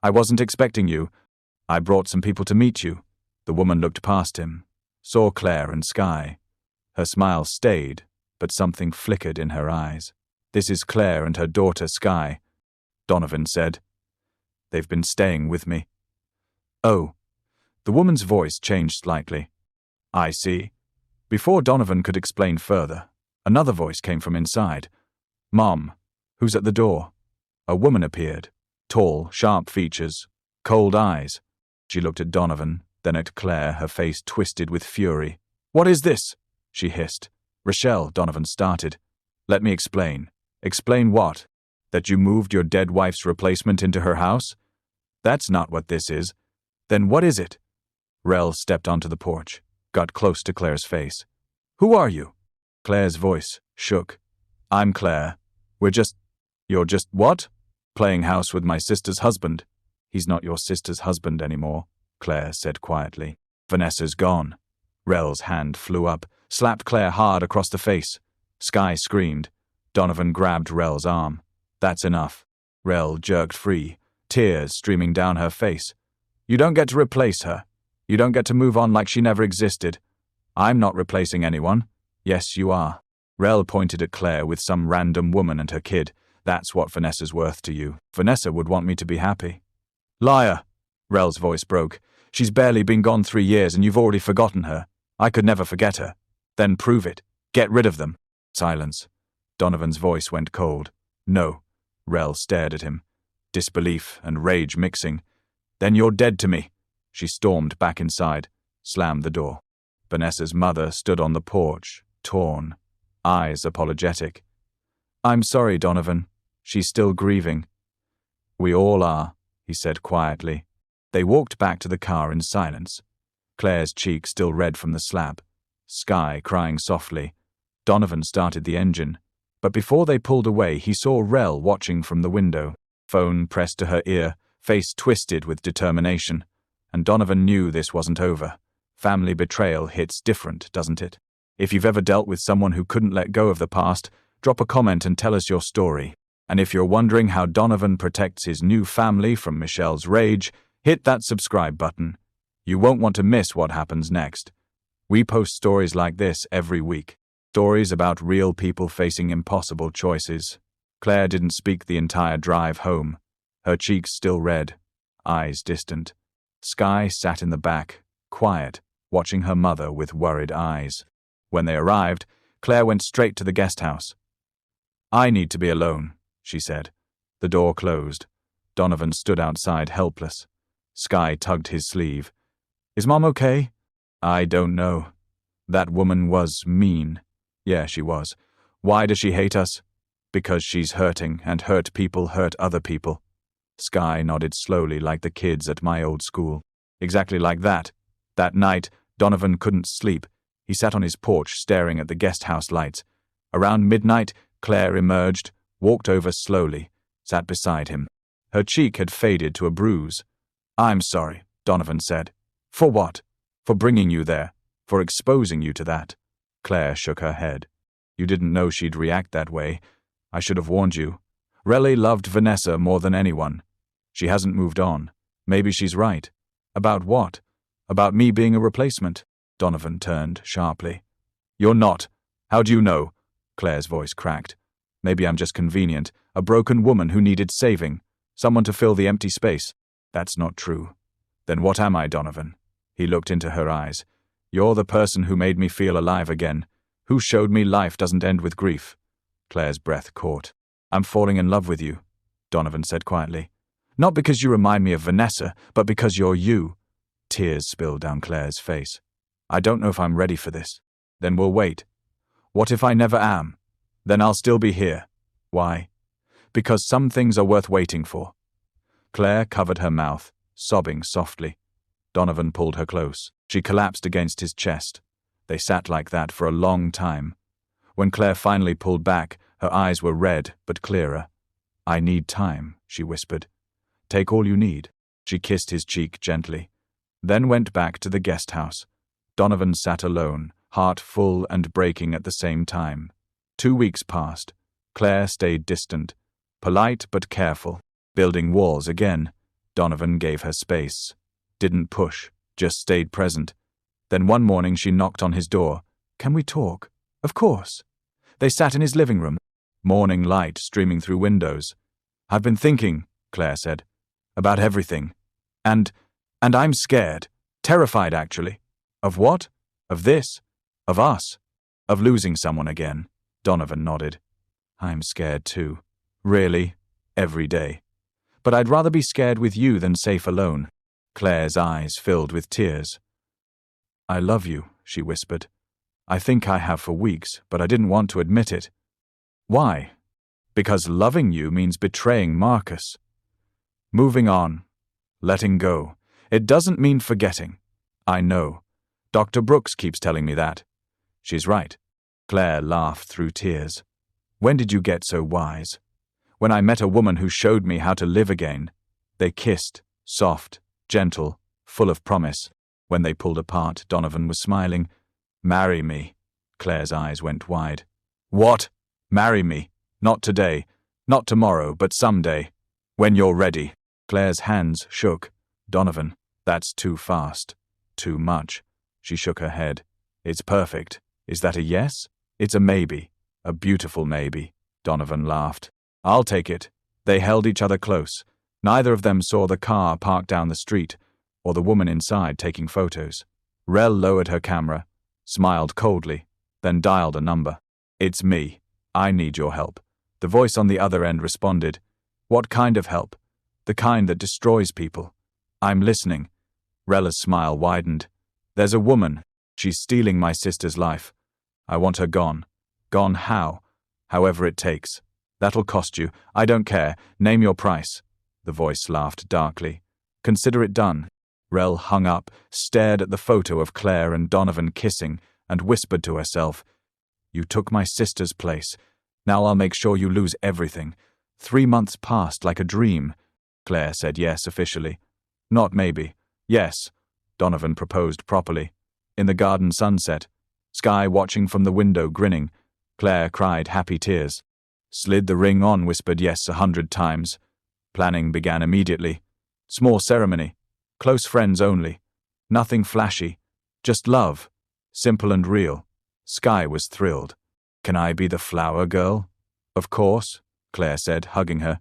I wasn't expecting you. I brought some people to meet you. The woman looked past him, saw Claire and Sky. Her smile stayed, but something flickered in her eyes. This is Claire and her daughter Sky. Donovan said. They've been staying with me. Oh. The woman's voice changed slightly. I see. Before Donovan could explain further, another voice came from inside. Mom, who's at the door? A woman appeared. Tall, sharp features, cold eyes. She looked at Donovan, then at Claire, her face twisted with fury. What is this? She hissed. Rochelle, Donovan started. Let me explain. Explain what? That you moved your dead wife's replacement into her house? That's not what this is. Then what is it? Rel stepped onto the porch, got close to Claire's face. Who are you? Claire's voice shook. I'm Claire. We're just... You're just what? Playing house with my sister's husband. He's not your sister's husband anymore, Claire said quietly. Vanessa's gone. Rel's hand flew up, slapped Claire hard across the face. Skye screamed. Donovan grabbed Rel's arm. That's enough. Rel jerked free, tears streaming down her face. You don't get to replace her. You don't get to move on like she never existed. I'm not replacing anyone. Yes, you are. Rel pointed at Claire with some random woman and her kid. That's what Vanessa's worth to you. Vanessa would want me to be happy. Liar! Rel's voice broke. She's barely been gone 3 years and you've already forgotten her. I could never forget her. Then prove it. Get rid of them. Silence. Donovan's voice went cold. No. Rel stared at him, disbelief and rage mixing. Then you're dead to me. She stormed back inside, slammed the door. Vanessa's mother stood on the porch, torn, eyes apologetic. I'm sorry, Donovan. She's still grieving. We all are, he said quietly. They walked back to the car in silence. Claire's cheek still red from the slap. Skye crying softly. Donovan started the engine. But before they pulled away, he saw Rel watching from the window. Phone pressed to her ear, face twisted with determination. And Donovan knew this wasn't over. Family betrayal hits different, doesn't it? If you've ever dealt with someone who couldn't let go of the past, drop a comment and tell us your story. And if you're wondering how Donovan protects his new family from Michelle's rage, hit that subscribe button. You won't want to miss what happens next. We post stories like this every week. Stories about real people facing impossible choices. Claire didn't speak the entire drive home. Her cheeks still red, eyes distant. Skye sat in the back, quiet, watching her mother with worried eyes. When they arrived, Claire went straight to the guest house. I need to be alone, she said. The door closed. Donovan stood outside helpless. Skye tugged his sleeve. Is Mom okay? I don't know. That woman was mean. Yeah, she was. Why does she hate us? Because she's hurting, and hurt people hurt other people. Skye nodded slowly like the kids at my old school. Exactly like that. That night, Donovan couldn't sleep. He sat on his porch staring at the guest house lights. Around midnight, Claire emerged, walked over slowly, sat beside him. Her cheek had faded to a bruise. I'm sorry, Donovan said. For what? For bringing you there. For exposing you to that. Claire shook her head. You didn't know she'd react that way. I should have warned you. Relly loved Vanessa more than anyone. She hasn't moved on. Maybe she's right. About what? About me being a replacement? Donovan turned sharply. You're not. How do you know? Claire's voice cracked. Maybe I'm just convenient. A broken woman who needed saving. Someone to fill the empty space. That's not true. Then what am I, Donovan? He looked into her eyes. You're the person who made me feel alive again. Who showed me life doesn't end with grief. Claire's breath caught. I'm falling in love with you, Donovan said quietly. Not because you remind me of Vanessa, but because you're you. Tears spilled down Claire's face. I don't know if I'm ready for this. Then we'll wait. What if I never am? Then I'll still be here. Why? Because some things are worth waiting for. Claire covered her mouth, sobbing softly. Donovan pulled her close. She collapsed against his chest. They sat like that for a long time. When Claire finally pulled back, her eyes were red but clearer. I need time, she whispered. Take all you need. She kissed his cheek gently, then went back to the guest house. Donovan sat alone, heart full and breaking at the same time. 2 weeks passed. Claire stayed distant, polite but careful, building walls again. Donovan gave her space. Didn't push, just stayed present. Then one morning she knocked on his door. Can we talk? Of course. They sat in his living room, morning light streaming through windows. I've been thinking, Claire said, about everything. And I'm scared. Terrified, actually. Of what? Of this. Of us. Of losing someone again. Donovan nodded. I'm scared too. Really. Every day. But I'd rather be scared with you than safe alone. Claire's eyes filled with tears. I love you, she whispered. I think I have for weeks, but I didn't want to admit it. Why? Because loving you means betraying Marcus. Moving on. Letting go. It doesn't mean forgetting. I know. Dr. Brooks keeps telling me that. She's right. Claire laughed through tears. When did you get so wise? when I met a woman who showed me how to live again. They kissed, soft, gentle, full of promise. When they pulled apart, Donovan was smiling. Marry me. Claire's eyes went wide. What? Marry me? Not today, not tomorrow, but someday. When you're ready. Claire's hands shook. Donovan, that's too fast. Too much. She shook her head. It's perfect. Is that a yes? It's a maybe. A beautiful maybe. Donovan laughed. I'll take it. They held each other close. Neither of them saw the car parked down the street, or the woman inside taking photos. Rel lowered her camera, smiled coldly, then dialed a number. It's me. I need your help. The voice on the other end responded. What kind of help? The kind that destroys people. I'm listening. Rella's smile widened. There's a woman. She's stealing my sister's life. I want her gone. Gone how? However it takes. That'll cost you. I don't care. Name your price. The voice laughed darkly. Consider it done. Rel hung up, stared at the photo of Claire and Donovan kissing, and whispered to herself, You took my sister's place. Now I'll make sure you lose everything. 3 months passed like a dream. Claire said yes officially. Not maybe. Yes. Donovan proposed properly. In the garden sunset, Sky watching from the window grinning, Claire cried happy tears. Slid the ring on, whispered yes 100 times. Planning began immediately. Small ceremony. Close friends only. Nothing flashy. Just love. Simple and real. Sky was thrilled. Can I be the flower girl? Of course, Claire said, hugging her.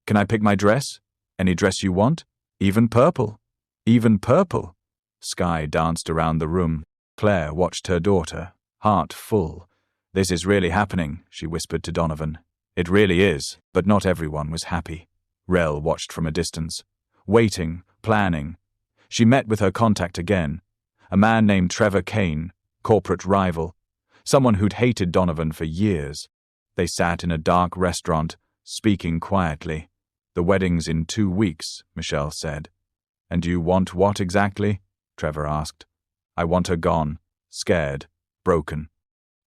Can I pick my dress? Any dress you want? Even purple. Even purple. Sky danced around the room. Claire watched her daughter, heart full. This is really happening, she whispered to Donovan. It really is, but not everyone was happy. Rel watched from a distance, waiting, planning. She met with her contact again, a man named Trevor Kane, corporate rival, someone who'd hated Donovan for years. They sat in a dark restaurant, speaking quietly. The wedding's in 2 weeks, Michelle said. And you want what exactly? Trevor asked. I want her gone, scared, broken,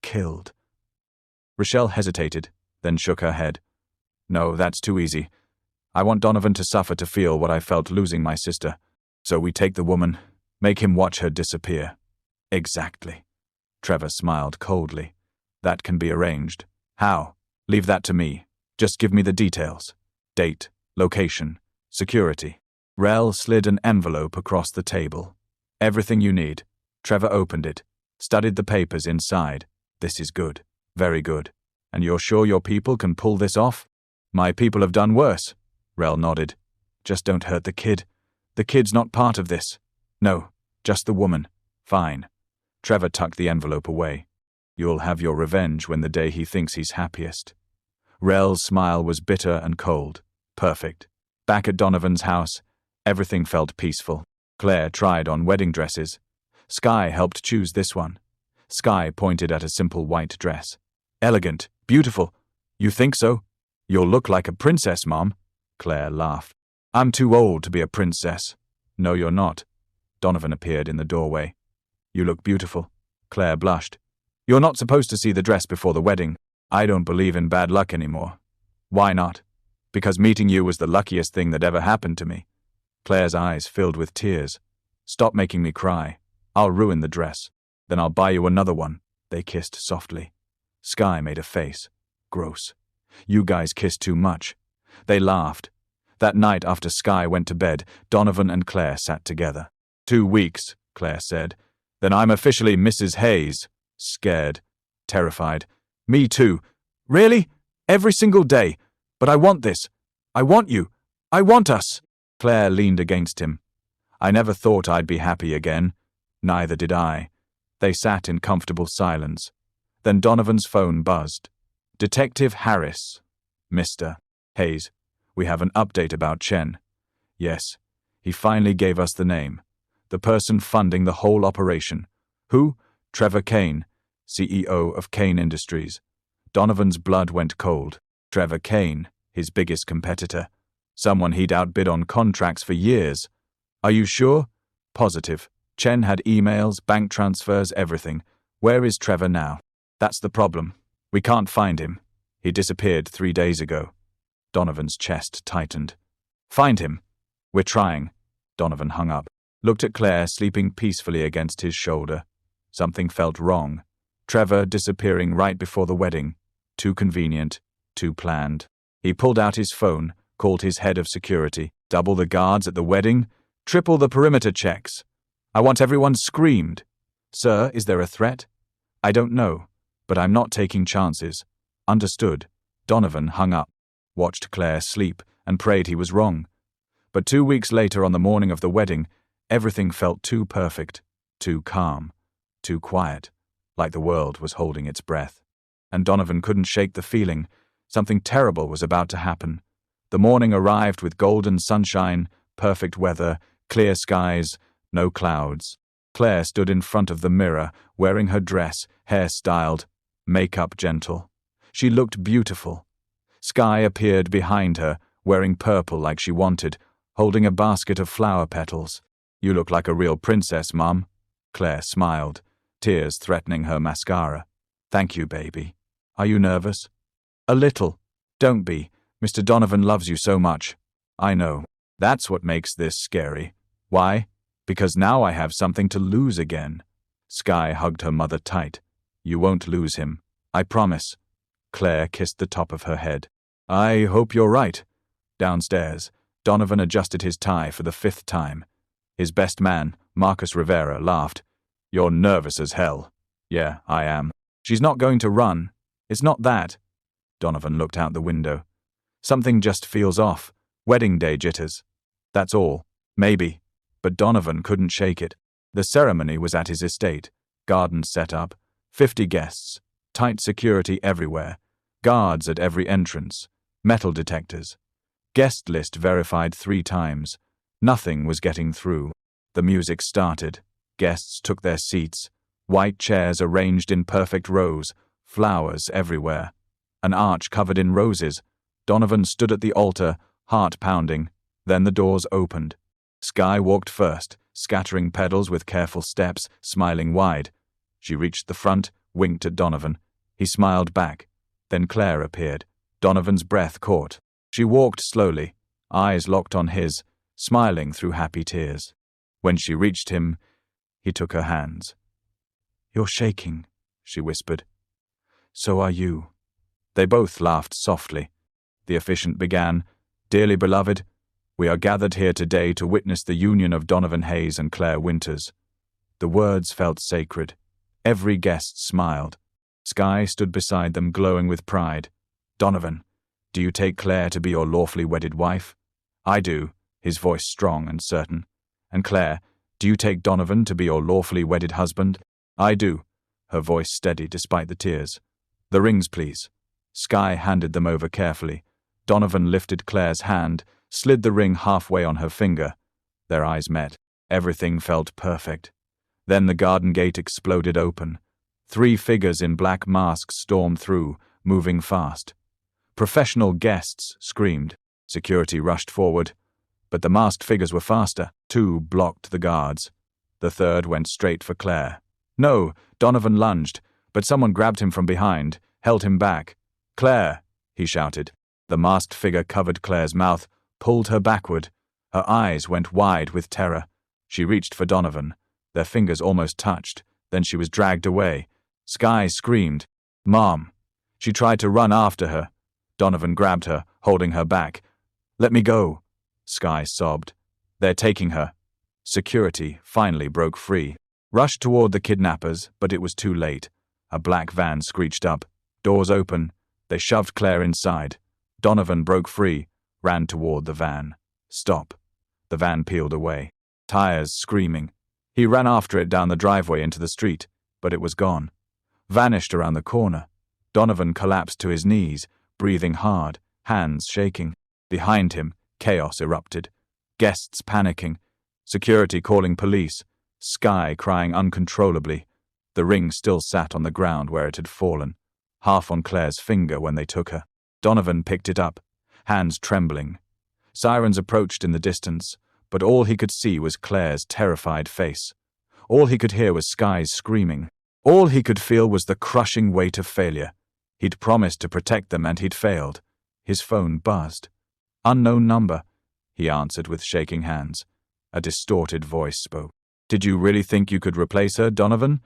killed. Rochelle hesitated, then shook her head. No, that's too easy. I want Donovan to suffer to feel what I felt losing my sister. So we take the woman, make him watch her disappear. Exactly. Trevor smiled coldly. That can be arranged. How? Leave that to me. Just give me the details. Date, location, security. Rel slid an envelope across the table. Everything you need. Trevor opened it, studied the papers inside. This is good. Very good. And you're sure your people can pull this off? My people have done worse. Rel nodded. Just don't hurt the kid. The kid's not part of this. No, just the woman. Fine. Trevor tucked the envelope away. You'll have your revenge when the day he thinks he's happiest. Rel's smile was bitter and cold. Perfect. Back at Donovan's house, everything felt peaceful. Claire tried on wedding dresses. Sky helped choose this one. Sky pointed at a simple white dress. Elegant, beautiful. You think so? You'll look like a princess, Mom. Claire laughed. I'm too old to be a princess. No, you're not. Donovan appeared in the doorway. You look beautiful. Claire blushed. You're not supposed to see the dress before the wedding. I don't believe in bad luck anymore. Why not? Because meeting you was the luckiest thing that ever happened to me. Claire's eyes filled with tears. Stop making me cry. I'll ruin the dress. Then I'll buy you another one. They kissed softly. Sky made a face. Gross. You guys kissed too much. They laughed. That night after Sky went to bed, Donovan and Claire sat together. 2 weeks, Claire said. Then I'm officially Mrs. Hayes. Scared. Terrified. Me too. Really? Every single day. But I want this. I want you. I want us. Claire leaned against him. I never thought I'd be happy again. Neither did I. They sat in comfortable silence. Then Donovan's phone buzzed. Detective Harris. Mr. Hayes, we have an update about Chen. Yes, he finally gave us the name. The person funding the whole operation. Who? Trevor Kane, CEO of Kane Industries. Donovan's blood went cold. Trevor Kane, his biggest competitor. Someone he'd outbid on contracts for years. Are you sure? Positive. Chen had emails, bank transfers, everything. Where is Trevor now? That's the problem. We can't find him. He disappeared 3 days ago. Donovan's chest tightened. Find him. We're trying. Donovan hung up, looked at Claire sleeping peacefully against his shoulder. Something felt wrong. Trevor disappearing right before the wedding. Too convenient, too planned. He pulled out his phone, called his head of security. Double the guards at the wedding? Triple the perimeter checks. I want everyone screamed. Sir, is there a threat? I don't know, but I'm not taking chances. Understood. Donovan hung up, watched Claire sleep, and prayed he was wrong. But 2 weeks later, on the morning of the wedding, everything felt too perfect, too calm, too quiet, like the world was holding its breath. And Donovan couldn't shake the feeling. Something terrible was about to happen. The morning arrived with golden sunshine, perfect weather, clear skies, no clouds. Claire stood in front of the mirror, wearing her dress, hair styled, makeup gentle. She looked beautiful. Sky appeared behind her, wearing purple like she wanted, holding a basket of flower petals. You look like a real princess, Mum. Claire smiled, tears threatening her mascara. Thank you, baby. Are you nervous? A little. Don't be. Mr. Donovan loves you so much. I know. That's what makes this scary. Why? Because now I have something to lose again. Sky hugged her mother tight. You won't lose him. I promise. Claire kissed the top of her head. I hope you're right. Downstairs, Donovan adjusted his tie for the 5th time. His best man, Marcus Rivera, laughed. You're nervous as hell. Yeah, I am. She's not going to run. It's not that. Donovan looked out the window. Something just feels off. Wedding day jitters. That's all. Maybe. But Donovan couldn't shake it. The ceremony was at his estate. Gardens set up. 50 guests. Tight security everywhere. Guards at every entrance. Metal detectors. Guest list verified 3 times. Nothing was getting through. The music started. Guests took their seats. White chairs arranged in perfect rows. Flowers everywhere. An arch covered in roses. Donovan stood at the altar, heart pounding. Then the doors opened. Sky walked first, scattering petals with careful steps, smiling wide. She reached the front, winked at Donovan. He smiled back. Then Claire appeared. Donovan's breath caught. She walked slowly, eyes locked on his, smiling through happy tears. When she reached him, he took her hands. You're shaking, she whispered. So are you. They both laughed softly. The officiant began, Dearly beloved, we are gathered here today to witness the union of Donovan Hayes and Claire Winters. The words felt sacred. Every guest smiled. Sky stood beside them, glowing with pride. Donovan, do you take Claire to be your lawfully wedded wife? I do, his voice strong and certain. And Claire, do you take Donovan to be your lawfully wedded husband? I do, her voice steady despite the tears. The rings, please. Sky handed them over carefully. Donovan lifted Claire's hand, slid the ring halfway on her finger. Their eyes met. Everything felt perfect. Then the garden gate exploded open. 3 figures in black masks stormed through, moving fast. Professional guests screamed. Security rushed forward. But the masked figures were faster. 2 blocked the guards. The 3rd went straight for Claire. No, Donovan lunged, but someone grabbed him from behind, held him back. Claire, he shouted. The masked figure covered Claire's mouth, pulled her backward. Her eyes went wide with terror. She reached for Donovan. Their fingers almost touched. Then she was dragged away. Sky screamed. Mom. She tried to run after her. Donovan grabbed her, holding her back. Let me go. Sky sobbed. They're taking her. Security finally broke free. Rushed toward the kidnappers, but it was too late. A black van screeched up. Doors open. They shoved Claire inside. Donovan broke free, ran toward the van. Stop. The van peeled away. Tires screaming. He ran after it down the driveway into the street, but it was gone. Vanished around the corner. Donovan collapsed to his knees, breathing hard, hands shaking. Behind him, chaos erupted. Guests panicking. Security calling police. Sky crying uncontrollably. The ring still sat on the ground where it had fallen, half on Claire's finger when they took her. Donovan picked it up, hands trembling. Sirens approached in the distance, but all he could see was Claire's terrified face. All he could hear was Sky's screaming. All he could feel was the crushing weight of failure. He'd promised to protect them and he'd failed. His phone buzzed. "Unknown number," he answered with shaking hands. A distorted voice spoke. "Did you really think you could replace her, Donovan?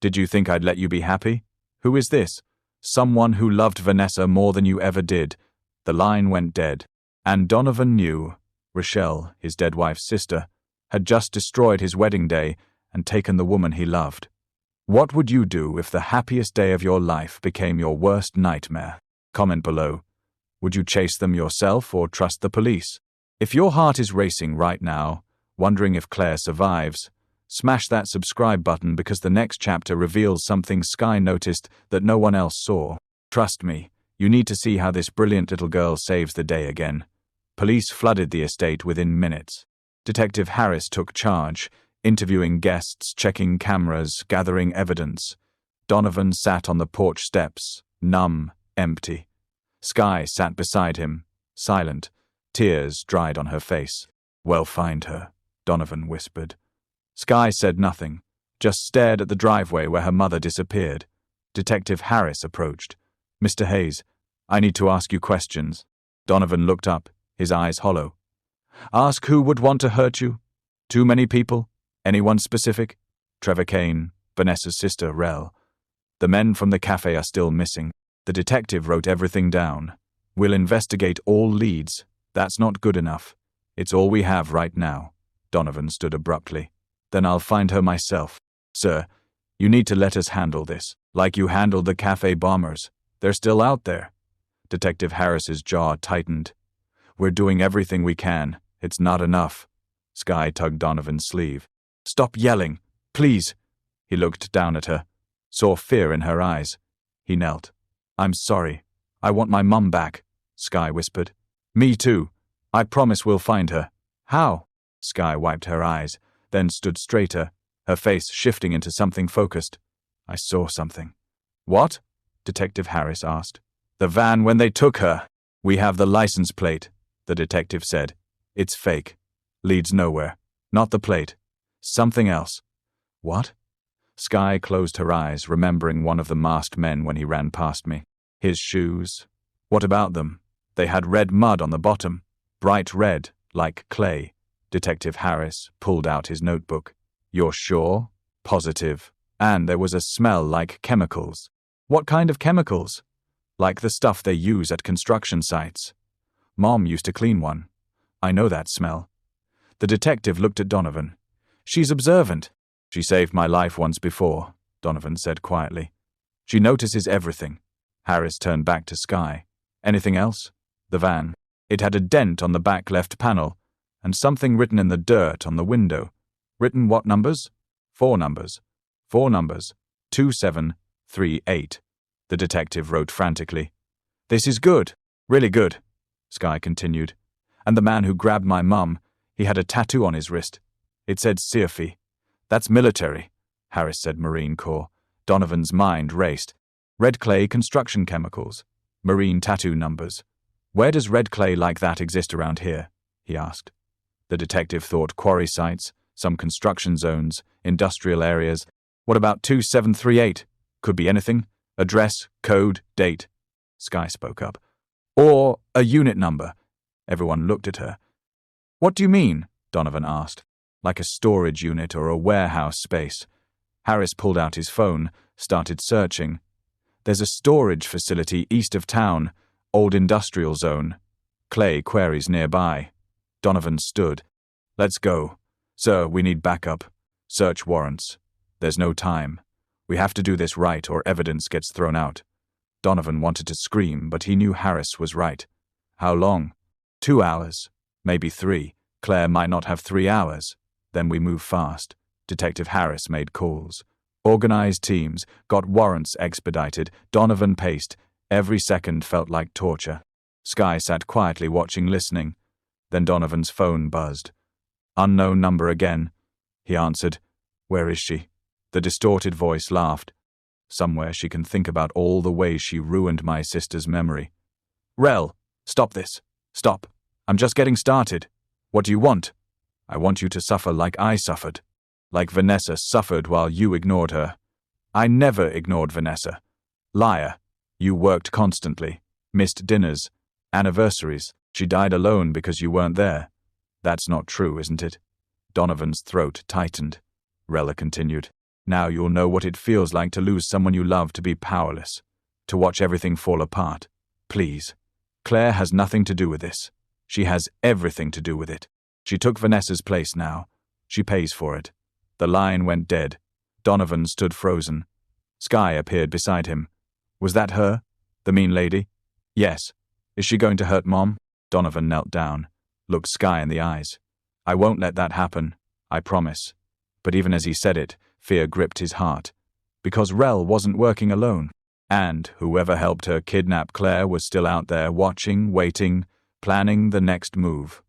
Did you think I'd let you be happy? Who is this? Someone who loved Vanessa more than you ever did." The line went dead. And Donovan knew Rochelle, his dead wife's sister, had just destroyed his wedding day and taken the woman he loved. What would you do if the happiest day of your life became your worst nightmare? Comment below. Would you chase them yourself or trust the police? If your heart is racing right now, wondering if Claire survives, smash that subscribe button because the next chapter reveals something Sky noticed that no one else saw. Trust me, you need to see how this brilliant little girl saves the day again. Police flooded the estate within minutes. Detective Harris took charge, interviewing guests, checking cameras, gathering evidence. Donovan sat on the porch steps, numb, empty. Sky sat beside him, silent, tears dried on her face. "Well, find her," Donovan whispered. Sky said nothing, just stared at the driveway where her mother disappeared. Detective Harris approached. "Mr. Hayes, I need to ask you questions." Donovan looked up, his eyes hollow. "Ask who would want to hurt you? Too many people? Anyone specific?" "Trevor Kane, Vanessa's sister, Rel. The men from the cafe are still missing." The detective wrote everything down. "We'll investigate all leads. That's not good enough. It's all we have right now." Donovan stood abruptly. "Then I'll find her myself." "Sir, you need to let us handle this, like you handled the cafe bombers. They're still out there." Detective Harris's jaw tightened. "We're doing everything we can. It's not enough." Sky tugged Donovan's sleeve. "Stop yelling, please." He looked down at her, saw fear in her eyes. He knelt. "I'm sorry. I want my mum back," Sky whispered. "Me too. I promise we'll find her." "How?" Sky wiped her eyes, then stood straighter, her face shifting into something focused. "I saw something." "What?" Detective Harris asked. "The van when they took her. We have the license plate," the detective said. "It's fake. Leads nowhere. Not the plate. Something else." "What?" Sky closed her eyes, remembering one of the masked men when he ran past me. His shoes. What about them? They had red mud on the bottom. Bright red, like clay. Detective Harris pulled out his notebook. "You're sure?" "Positive. And there was a smell like chemicals." "What kind of chemicals?" "Like the stuff they use at construction sites. Mom used to clean one. I know that smell." The detective looked at Donovan. "She's observant." "She saved my life once before," Donovan said quietly. "She notices everything." Harris turned back to Sky. "Anything else?" "The van. It had a dent on the back left panel, and something written in the dirt on the window." "Written what numbers?" "Four numbers. 2738. The detective wrote frantically. "This is good. Really good," Sky continued. "And the man who grabbed my mum, he had a tattoo on his wrist. It said Sirfi. That's military." Harris said Marine Corps. Donovan's mind raced. "Red clay construction chemicals. Marine tattoo numbers. Where does red clay like that exist around here?" he asked. The detective thought quarry sites, some construction zones, industrial areas. "What about 2738? Could be anything. Address, code, date." Sky spoke up. "Or a unit number." Everyone looked at her. "What do you mean?" Donovan asked. "Like a storage unit or a warehouse space." Harris pulled out his phone, started searching. "There's a storage facility east of town, old industrial zone. Clay quarries nearby." Donovan stood. "Let's go. Sir, we need backup. Search warrants. There's no time. We have to do this right or evidence gets thrown out." Donovan wanted to scream, but he knew Harris was right. "How long?" 2 hours. Maybe 3. Claire might not have 3 hours. Then we move fast. Detective Harris made calls. Organized teams, got warrants expedited. Donovan paced. Every second felt like torture. Sky sat quietly watching, listening. Then Donovan's phone buzzed. "Unknown number again." He answered. "Where is she?" The distorted voice laughed. "Somewhere she can think about all the ways she ruined my sister's memory." "Rel, stop this. Stop. I'm just getting started. What do you want?" "I want you to suffer like I suffered. Like Vanessa suffered while you ignored her." "I never ignored Vanessa." "Liar. You worked constantly. Missed dinners. Anniversaries. She died alone because you weren't there. That's not true, isn't it? Donovan's throat tightened. Rella continued. Now you'll know what it feels like to lose someone you love, to be powerless, to watch everything fall apart. Please. Claire has nothing to do with this. She has everything to do with it. She took Vanessa's place now. She pays for it. The line went dead. Donovan stood frozen. Skye appeared beside him. Was that her? The mean lady? Yes. Is she going to hurt Mom? Donovan knelt down, looked Skye in the eyes. I won't let that happen, I promise. But even as he said it, fear gripped his heart. Because Rel wasn't working alone. And whoever helped her kidnap Claire was still out there watching, waiting, planning the next move.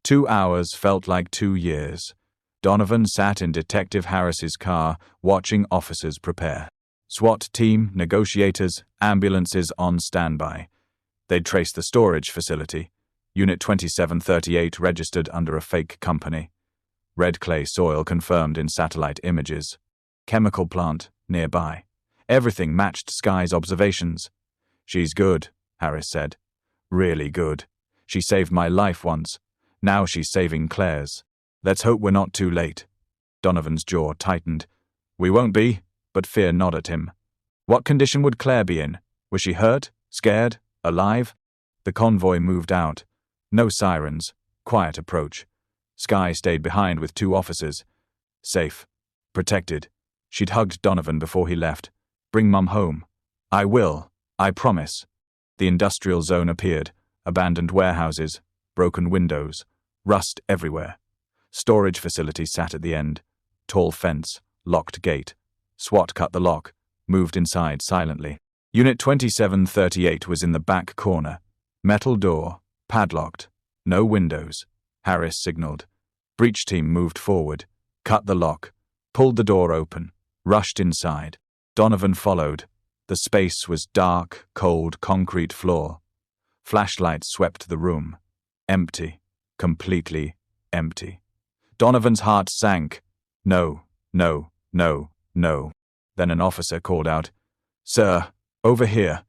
2 hours felt like 2 years. Donovan sat in Detective Harris's car, watching officers prepare. SWAT team, negotiators, ambulances on standby. They'd traced the storage facility. Unit 2738 registered under a fake company. Red clay soil confirmed in satellite images. Chemical plant nearby. Everything matched Skye's observations. She's good, Harris said. Really good. She saved my life once. Now she's saving Claire's. Let's hope we're not too late. Donovan's jaw tightened. We won't be, but fear gnawed at him. What condition would Claire be in? Was she hurt? Scared? Alive? The convoy moved out. No sirens. Quiet approach. Skye stayed behind with 2 officers. Safe. Protected. She'd hugged Donovan before he left. Bring Mum home. I will. I promise. The industrial zone appeared. Abandoned warehouses. Broken windows. Rust everywhere. Storage facility sat at the end. Tall fence. Locked gate. SWAT cut the lock. Moved inside silently. Unit 2738 was in the back corner. Metal door. Padlocked. No windows. Harris signaled. Breach team moved forward. Cut the lock. Pulled the door open. Rushed inside. Donovan followed. The space was dark, cold, concrete floor. Flashlights swept the room. Empty. Completely empty. Donovan's heart sank. No, no, no, no. Then an officer called out, Sir, over here.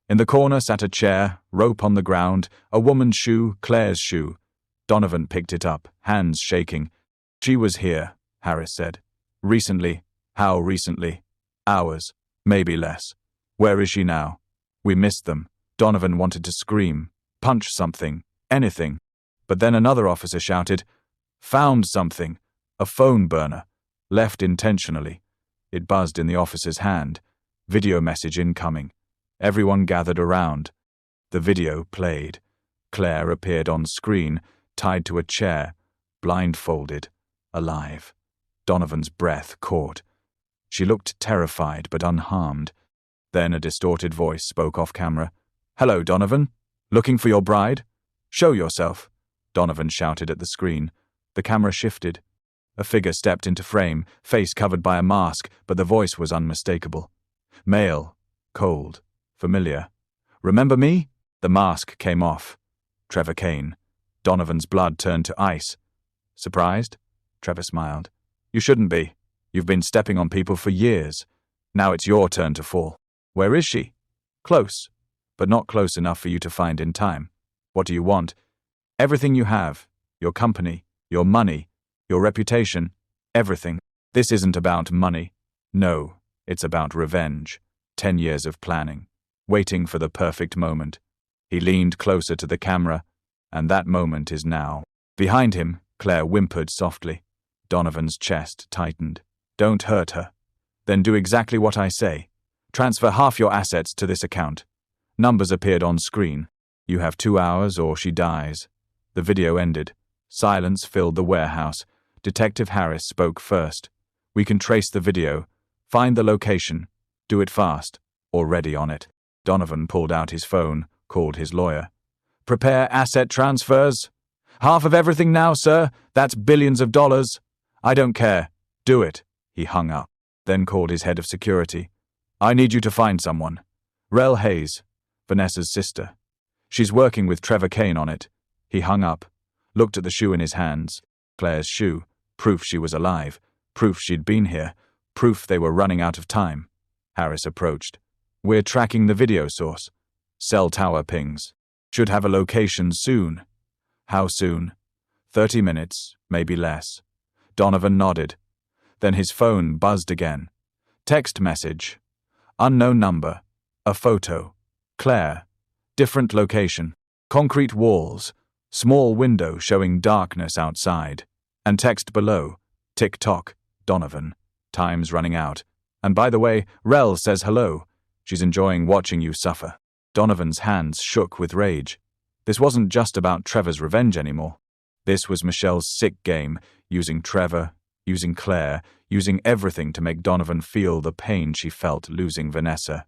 In the corner sat a chair, rope on the ground, a woman's shoe, Claire's shoe. Donovan picked it up, hands shaking. She was here, Harris said. Recently. How recently? Hours. Maybe less. Where is she now? We missed them. Donovan wanted to scream, punch something, anything. But then another officer shouted, Found something. A phone burner. Left intentionally. It buzzed in the officer's hand. Video message incoming. Everyone gathered around. The video played. Claire appeared on screen, tied to a chair, blindfolded, alive. Donovan's breath caught. She looked terrified but unharmed. Then a distorted voice spoke off camera. Hello, Donovan. Looking for your bride? Show yourself. Donovan shouted at the screen. The camera shifted. A figure stepped into frame, face covered by a mask, but the voice was unmistakable. Male. Cold. Familiar. Remember me? The mask came off. Trevor Kane. Donovan's blood turned to ice. Surprised? Trevor smiled. You shouldn't be. You've been stepping on people for years. Now it's your turn to fall. Where is she? Close, but not close enough for you to find in time. What do you want? Everything you have. Your company, your money, your reputation, everything. This isn't about money. No, it's about revenge. 10 years of planning, waiting for the perfect moment. He leaned closer to the camera, and that moment is now. Behind him, Claire whimpered softly. Donovan's chest tightened. Don't hurt her. Then do exactly what I say. Transfer half your assets to this account. Numbers appeared on screen. You have 2 hours or she dies. The video ended. Silence filled the warehouse. Detective Harris spoke first. We can trace the video. Find the location. Do it fast. Already on it. Donovan pulled out his phone, called his lawyer. Prepare asset transfers. Half of everything now, sir. That's billions of dollars. I don't care. Do it. He hung up. Then called his head of security. I need you to find someone. Rel Hayes, Vanessa's sister. She's working with Trevor Kane on it. He hung up, looked at the shoe in his hands. Claire's shoe. Proof she was alive. Proof she'd been here. Proof they were running out of time. Harris approached. We're tracking the video source. Cell tower pings. Should have a location soon. How soon? 30 minutes, maybe less. Donovan nodded. Then his phone buzzed again. Text message. Unknown number. A photo. Claire. Different location. Concrete walls. Small window showing darkness outside. And text below. Tick-tock. Donovan. Time's running out. And by the way, Rel says hello. She's enjoying watching you suffer. Donovan's hands shook with rage. This wasn't just about Trevor's revenge anymore. This was Michelle's sick game, using Trevor, using Claire, using everything to make Donovan feel the pain she felt losing Vanessa.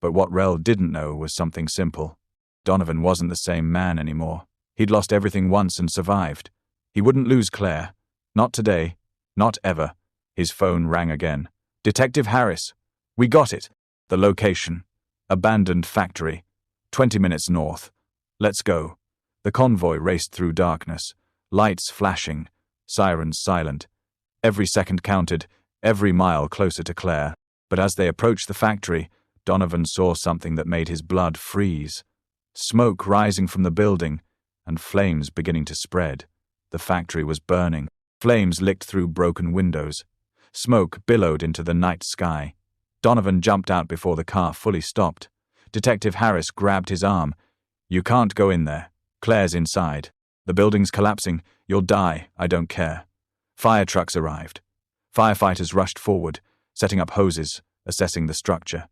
But what Rel didn't know was something simple. Donovan wasn't the same man anymore. He'd lost everything once and survived. He wouldn't lose Claire. Not today. Not ever. His phone rang again. Detective Harris. We got it. The location. Abandoned factory. 20 minutes north. Let's go. The convoy raced through darkness. Lights flashing. Sirens silent. Every second counted. Every mile closer to Claire. But as they approached the factory, Donovan saw something that made his blood freeze. Smoke rising from the building, and flames beginning to spread. The factory was burning. Flames licked through broken windows. Smoke billowed into the night sky. Donovan jumped out before the car fully stopped. Detective Harris grabbed his arm. You can't go in there. Claire's inside. The building's collapsing. You'll die. I don't care. Fire trucks arrived. Firefighters rushed forward, setting up hoses, assessing the structure.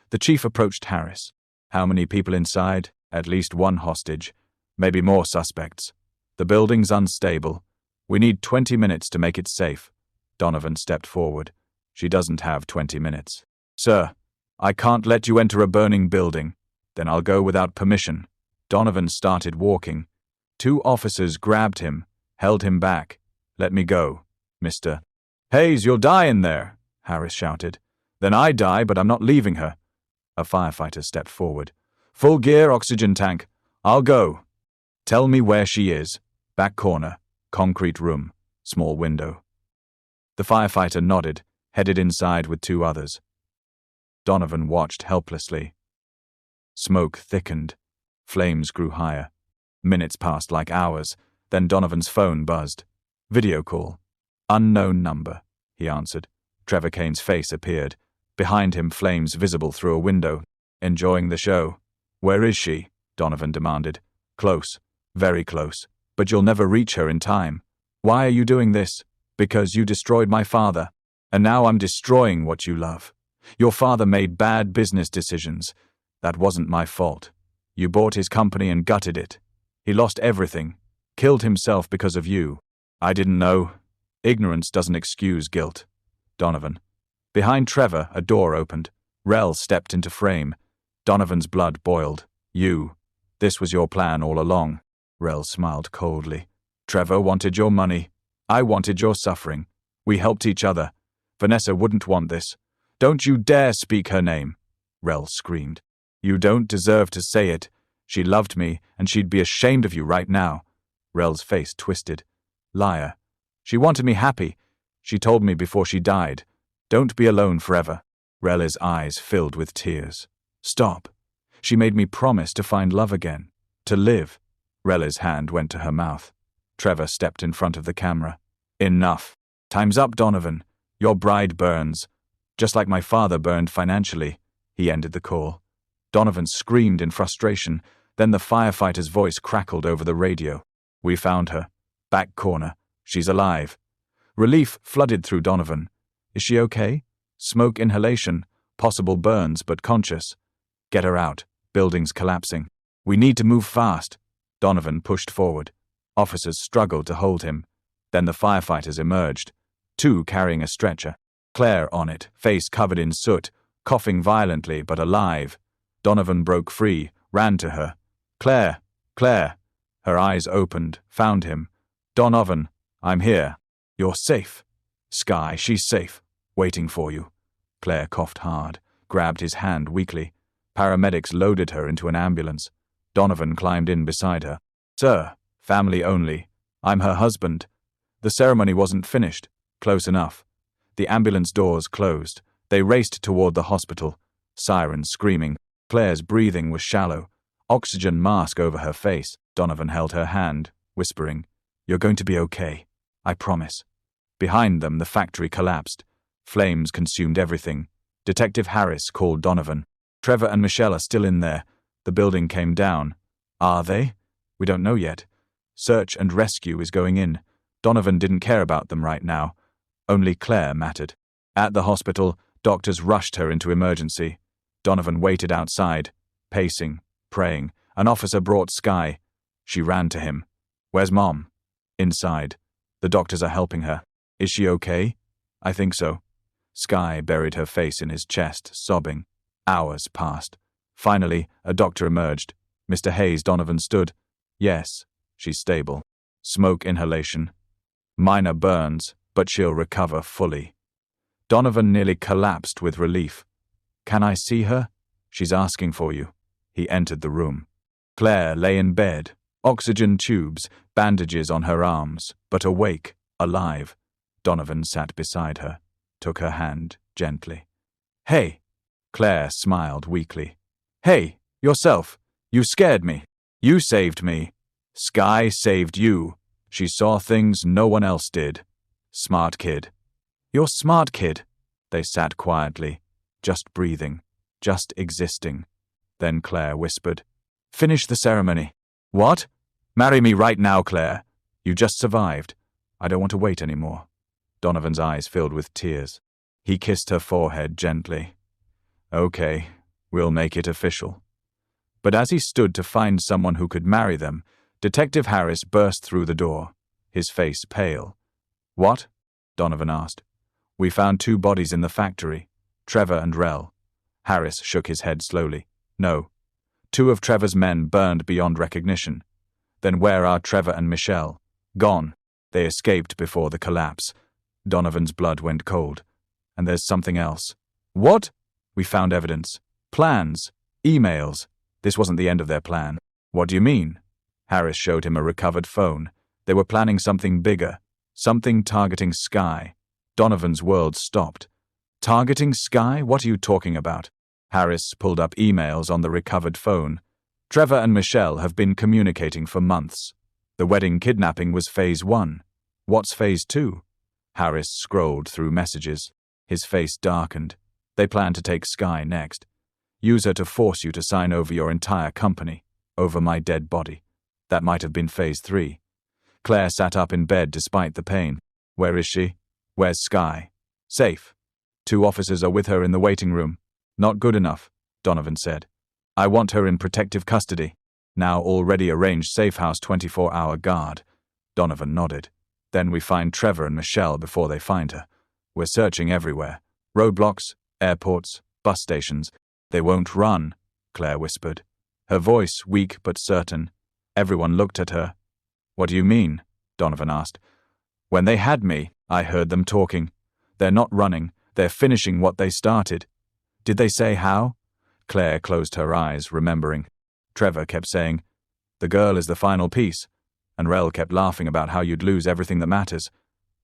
The chief approached Harris. How many people inside? At least one hostage. Maybe more suspects. The building's unstable. We need 20 minutes to make it safe. Donovan stepped forward. She doesn't have 20 minutes. Sir, I can't let you enter a burning building. Then I'll go without permission. Donovan started walking. 2 officers grabbed him, held him back. Let me go, Mr. Hayes, you'll die in there, Harris shouted. Then I die, but I'm not leaving her. A firefighter stepped forward. Full gear, oxygen tank. I'll go. Tell me where she is. Back corner. Concrete room. Small window. The firefighter nodded, headed inside with 2 others. Donovan watched helplessly. Smoke thickened. Flames grew higher. Minutes passed like hours. Then Donovan's phone buzzed. Video call. Unknown number, he answered. Trevor Kane's face appeared. Behind him, flames visible through a window. Enjoying the show. Where is she? Donovan demanded. Close. Very close. But you'll never reach her in time. Why are you doing this? Because you destroyed my father. And now I'm destroying what you love. Your father made bad business decisions. That wasn't my fault. You bought his company and gutted it. He lost everything. Killed himself because of you. I didn't know. Ignorance doesn't excuse guilt. Donovan. Behind Trevor, a door opened. Rel stepped into frame. Donovan's blood boiled. You. This was your plan all along. Rel smiled coldly. Trevor wanted your money. I wanted your suffering. We helped each other. Vanessa wouldn't want this. Don't you dare speak her name. Rel screamed. You don't deserve to say it. She loved me, and she'd be ashamed of you right now. Rel's face twisted. Liar. She wanted me happy. She told me before she died. Don't be alone forever. Rel's eyes filled with tears. Stop. She made me promise to find love again. To live. Rel's hand went to her mouth. Trevor stepped in front of the camera. Enough. Time's up, Donovan. Your bride burns. Just like my father burned financially. He ended the call. Donovan screamed in frustration. Then the firefighter's voice crackled over the radio. We found her. Back corner. She's alive. Relief flooded through Donovan. Is she okay? Smoke inhalation. Possible burns, but conscious. Get her out. Building's collapsing. We need to move fast. Donovan pushed forward. Officers struggled to hold him. Then the firefighters emerged. 2 carrying a stretcher. Claire on it, face covered in soot, coughing violently but alive. Donovan broke free, ran to her. Claire! Claire! Her eyes opened, found him. Donovan, I'm here. You're safe. Skye, she's safe. Waiting for you. Claire coughed hard, grabbed his hand weakly. Paramedics loaded her into an ambulance. Donovan climbed in beside her. Sir, family only. I'm her husband. The ceremony wasn't finished. Close enough. The ambulance doors closed. They raced toward the hospital. Sirens screaming. Claire's breathing was shallow. oxygen mask over her face. Donovan held her hand, whispering, "You're going to be okay. I promise." Behind them, the factory collapsed. Flames consumed everything. Detective Harris called Donovan. "Trevor and Michelle are still in there. The building came down." "Are they?" "We don't know yet. Search and rescue is going in." Donovan didn't care about them right now. Only Claire mattered. At the hospital, doctors rushed her into emergency. Donovan waited outside, pacing, praying. An officer brought Sky. She ran to him. "Where's Mom?" "Inside. The doctors are helping her." "Is she okay?" "I think so." Sky buried her face in his chest, sobbing. Hours passed. Finally, a doctor emerged. "Mr. Hayes," Donovan stood. "Yes, she's stable. Smoke inhalation. Minor burns, but she'll recover fully." Donovan nearly collapsed with relief. "Can I see her?" "She's asking for you." He entered the room. Claire lay in bed, oxygen tubes, bandages on her arms, but awake, alive. Donovan sat beside her, took her hand gently. "Hey!" Claire smiled weakly. "Hey, yourself. You scared me. You saved me. Sky saved you. She saw things no one else did. Smart kid." "You're smart, kid." They sat quietly, just breathing, just existing. Then Claire whispered, "Finish the ceremony." "What?" "Marry me right now, Claire. You just survived. I don't want to wait anymore." Donovan's eyes filled with tears. He kissed her forehead gently. "Okay, we'll make it official." But as he stood to find someone who could marry them, Detective Harris burst through the door, his face pale. "What?" Donovan asked. "We found 2 bodies in the factory, Trevor and Rel." Harris shook his head slowly. "No. 2 of Trevor's men burned beyond recognition." "Then where are Trevor and Michelle?" "Gone. They escaped before the collapse." Donovan's blood went cold. "And there's something else." "What?" "We found evidence. Plans. Emails. This wasn't the end of their plan." "What do you mean?" Harris showed him a recovered phone. They were planning something bigger, something targeting Sky. Donovan's world stopped. "Targeting Sky? What are you talking about?" Harris pulled up emails on the recovered phone. "Trevor and Michelle have been communicating for months. The wedding kidnapping was phase 1. What's phase 2? Harris scrolled through messages. His face darkened. "They plan to take Sky next. Use her to force you to sign over your entire company, over my dead body. That might have been phase 3. Claire sat up in bed despite the pain. "Where is she?" "Where's Sky?" "Safe. 2 officers are with her in the waiting room." "Not good enough," Donovan said. "I want her in protective custody." "Now already arranged safe house 24-hour guard." Donovan nodded. "Then we find Trevor and Michelle before they find her. We're searching everywhere. Roadblocks, airports, bus stations." "They won't run," Claire whispered. Her voice weak but certain. Everyone looked at her. "What do you mean?" Donovan asked. "When they had me, I heard them talking. They're not running. They're finishing what they started." "Did they say how?" Claire closed her eyes, remembering. Trevor kept saying, "The girl is the final piece." And Rel kept laughing about how you'd lose everything that matters.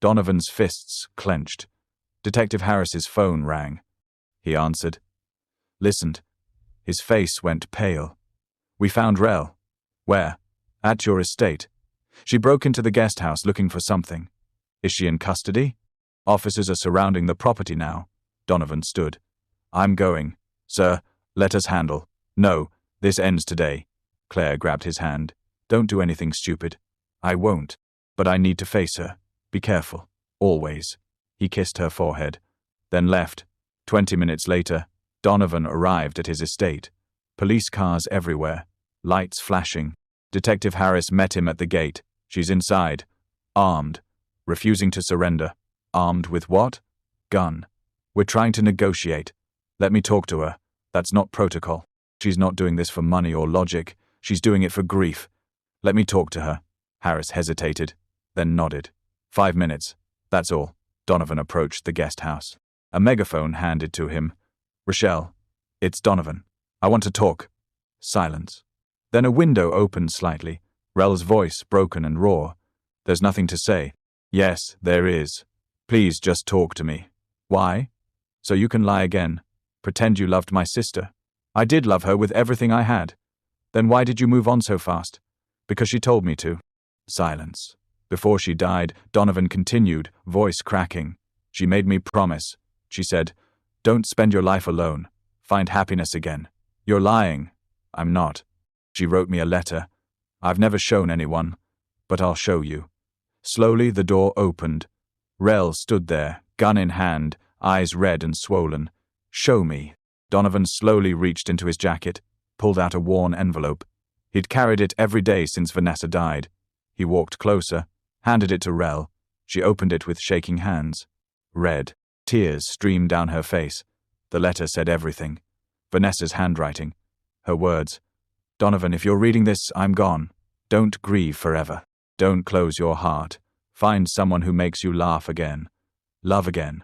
Donovan's fists clenched. Detective Harris's phone rang. He answered. Listened. His face went pale. "We found Rel." "Where?" "At your estate. She broke into the guest house looking for something." "Is she in custody?" "Officers are surrounding the property now." Donovan stood. "I'm going." "Sir, let us handle." "No, this ends today." Claire grabbed his hand. "Don't do anything stupid." "I won't. But I need to face her. Be careful. Always." He kissed her forehead, then left. 20 minutes later, Donovan arrived at his estate. Police cars everywhere, lights flashing. Detective Harris met him at the gate. "She's inside. Armed. Refusing to surrender." "Armed with what?" "Gun. We're trying to negotiate. Let me talk to her. That's not protocol. She's not doing this for money or logic. She's doing it for grief. Let me talk to her." Harris hesitated, then nodded. 5 minutes. That's all." Donovan approached the guest house. A megaphone handed to him. "Rochelle, it's Donovan. I want to talk." Silence. Then a window opened slightly. Rel's voice, broken and raw. "There's nothing to say." "Yes, there is. Please just talk to me." "Why?" "So you can lie again. Pretend you loved my sister." "I did love her with everything I had." Then why did you move on so fast? Because she told me to. Silence. Before she died, Donovan continued, voice cracking. She made me promise. She said, "Don't spend your life alone. Find happiness again." You're lying. I'm not. She wrote me a letter. I've never shown anyone, but I'll show you. Slowly the door opened. Rel stood there, gun in hand, eyes red and swollen. Show me. Donovan slowly reached into his jacket, pulled out a worn envelope. He'd carried it every day since Vanessa died. He walked closer, handed it to Rel. She opened it with shaking hands. Read. Tears streamed down her face. The letter said everything. Vanessa's handwriting. Her words. Donovan, if you're reading this, I'm gone. Don't grieve forever. Don't close your heart. Find someone who makes you laugh again. Love again.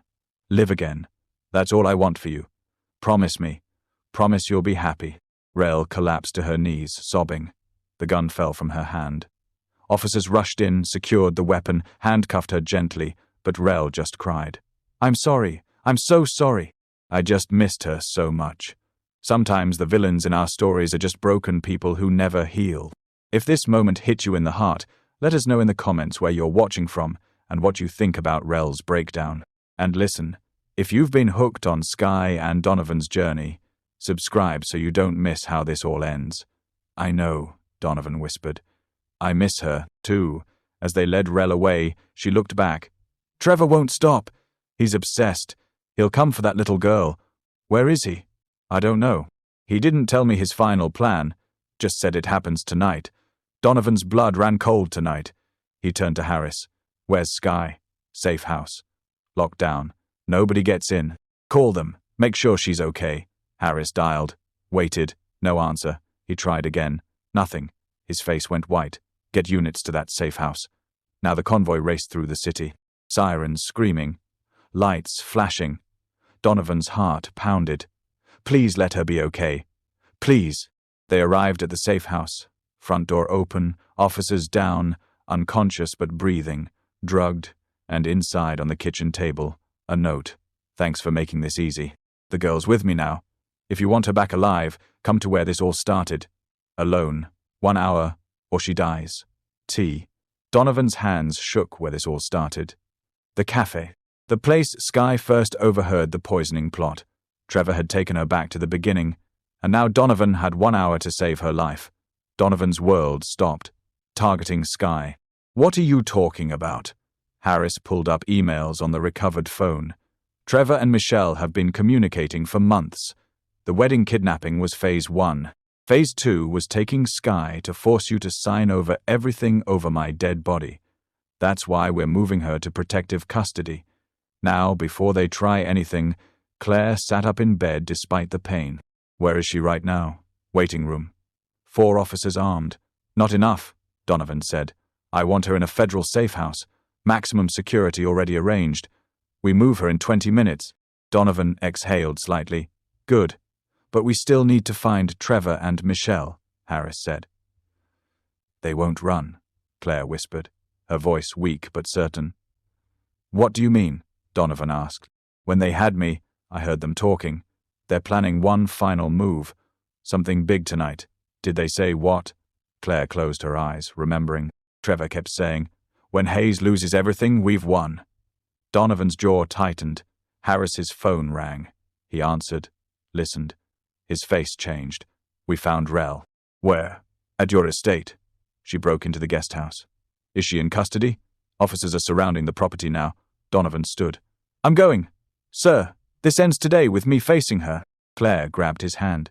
Live again. That's all I want for you. Promise me. Promise you'll be happy. Rel collapsed to her knees, sobbing. The gun fell from her hand. Officers rushed in, secured the weapon, handcuffed her gently, but Rel just cried. I'm sorry. I'm so sorry. I just missed her so much. Sometimes the villains in our stories are just broken people who never heal. If this moment hit you in the heart, let us know in the comments where you're watching from and what you think about Rel's breakdown. And listen, if you've been hooked on Sky and Donovan's journey, subscribe so you don't miss how this all ends. I know, Donovan whispered. I miss her, too. As they led Rel away, she looked back. Trevor won't stop. He's obsessed. He'll come for that little girl. Where is he? I don't know. He didn't tell me his final plan, just said it happens tonight. Donovan's blood ran cold tonight. He turned to Harris. Where's Sky? Safe house. Locked down. Nobody gets in. Call them. Make sure she's okay. Harris dialed. Waited. No answer. He tried again. Nothing. His face went white. Get units to that safe house. Now the convoy raced through the city. Sirens screaming. Lights flashing. Donovan's heart pounded. Please let her be okay. Please. They arrived at the safe house. Front door open, officers down, unconscious but breathing, drugged, and inside on the kitchen table, a note. Thanks for making this easy. The girl's with me now. If you want her back alive, come to where this all started. Alone. 1 hour, or she dies. T. Donovan's hands shook where this all started. The cafe. The place Sky first overheard the poisoning plot. Trevor had taken her back to the beginning, and now Donovan had 1 hour to save her life. Donovan's world stopped, targeting Sky. What are you talking about? Harris pulled up emails on the recovered phone. Trevor and Michelle have been communicating for months. The wedding kidnapping was phase 1. Phase 2 was taking Sky to force you to sign over everything over my dead body. That's why we're moving her to protective custody. Now, before they try anything, Claire sat up in bed despite the pain. Where is she right now? Waiting room. 4 officers armed. Not enough, Donovan said. I want her in a federal safe house. Maximum security already arranged. We move her in 20 minutes. Donovan exhaled slightly. Good. But we still need to find Trevor and Michelle, Harris said. They won't run, Claire whispered, her voice weak but certain. What do you mean? Donovan asked. When they had me, I heard them talking. They're planning one final move. Something big tonight. Did they say what? Claire closed her eyes, remembering. Trevor kept saying, when Hayes loses everything, we've won. Donovan's jaw tightened. Harris's phone rang. He answered, listened. His face changed. We found Rel. Where? At your estate. She broke into the guest house. Is she in custody? Officers are surrounding the property now. Donovan stood. I'm going. Sir, this ends today with me facing her. Claire grabbed his hand.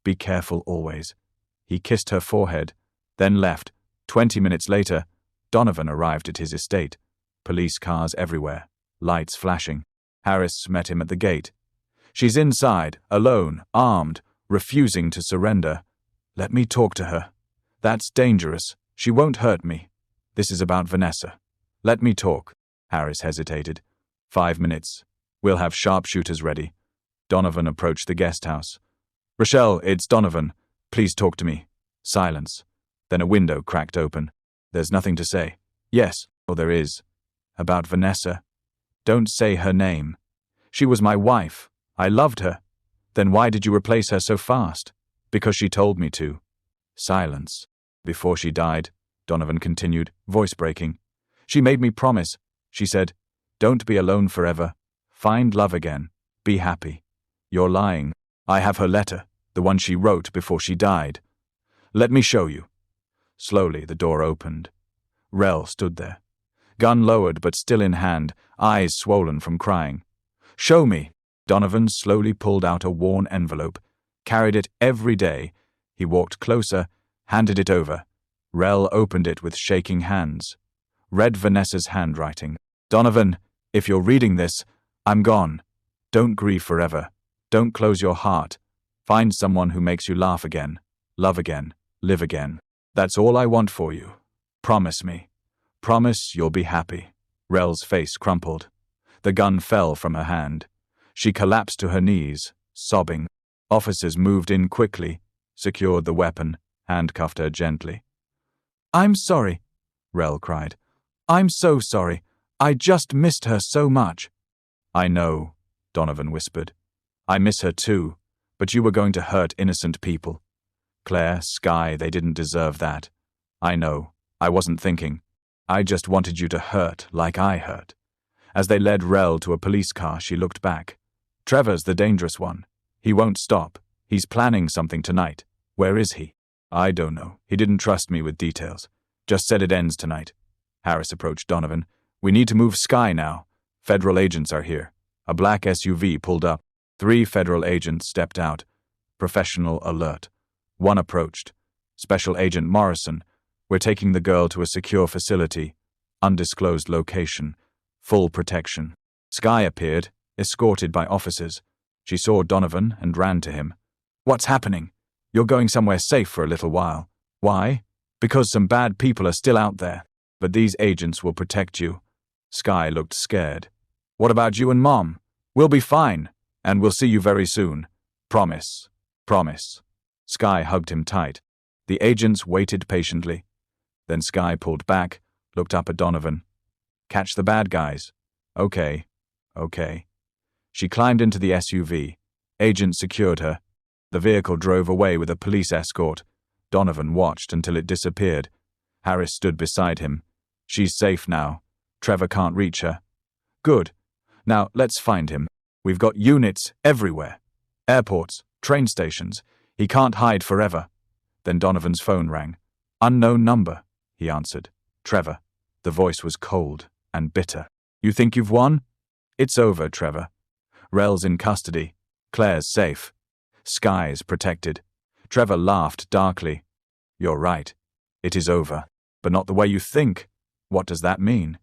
Be careful always. He kissed her forehead, then left. 20 minutes later, Donovan arrived at his estate. Police cars everywhere, lights flashing. Harris met him at the gate. She's inside, alone, armed, refusing to surrender. Let me talk to her. That's dangerous. She won't hurt me. This is about Vanessa. Let me talk. Harris hesitated. 5 minutes. We'll have sharpshooters ready. Donovan approached the guest house. Rochelle, it's Donovan. Please talk to me. Silence. Then a window cracked open. There's nothing to say. Yes, or there is. About Vanessa. Don't say her name. She was my wife. I loved her. Then why did you replace her so fast? Because she told me to. Silence. Before she died, Donovan continued, voice breaking. She made me promise. She said, "Don't be alone forever. Find love again. Be happy." You're lying. I have her letter, the one she wrote before she died. Let me show you. Slowly, the door opened. Rel stood there, gun lowered but still in hand, eyes swollen from crying. Show me. Donovan slowly pulled out a worn envelope, carried it every day. He walked closer, handed it over. Rel opened it with shaking hands. Read Vanessa's handwriting. Donovan, if you're reading this, I'm gone. Don't grieve forever. Don't close your heart. Find someone who makes you laugh again, love again, live again. That's all I want for you. Promise me. Promise you'll be happy. Rel's face crumpled. The gun fell from her hand. She collapsed to her knees, sobbing. Officers moved in quickly, secured the weapon, handcuffed her gently. I'm sorry, Rel cried. I'm so sorry. I just missed her so much. I know, Donovan whispered. I miss her too, but you were going to hurt innocent people. Claire, Sky, they didn't deserve that. I know. I wasn't thinking. I just wanted you to hurt like I hurt. As they led Rel to a police car, she looked back. Trevor's the dangerous one. He won't stop. He's planning something tonight. Where is he? I don't know. He didn't trust me with details. Just said it ends tonight. Harris approached Donovan. We need to move Sky now. Federal agents are here. A black SUV pulled up. 3 federal agents stepped out. Professional alert. One approached. Special Agent Morrison. We're taking the girl to a secure facility. Undisclosed location. Full protection. Sky appeared, escorted by officers. She saw Donovan and ran to him. What's happening? You're going somewhere safe for a little while. Why? Because some bad people are still out there. But these agents will protect you. Sky looked scared. What about you and Mom? We'll be fine, and we'll see you very soon. Promise. Promise. Sky hugged him tight. The agents waited patiently. Then Sky pulled back, looked up at Donovan. Catch the bad guys. Okay. She climbed into the SUV. Agents secured her. The vehicle drove away with a police escort. Donovan watched until it disappeared. Harris stood beside him. She's safe now. Trevor can't reach her. Good. Now, let's find him. We've got units everywhere. Airports, train stations. He can't hide forever. Then Donovan's phone rang. Unknown number, he answered. Trevor. The voice was cold and bitter. You think you've won? It's over, Trevor. Rel's in custody. Claire's safe. Sky's protected. Trevor laughed darkly. You're right. It is over. But not the way you think. What does that mean?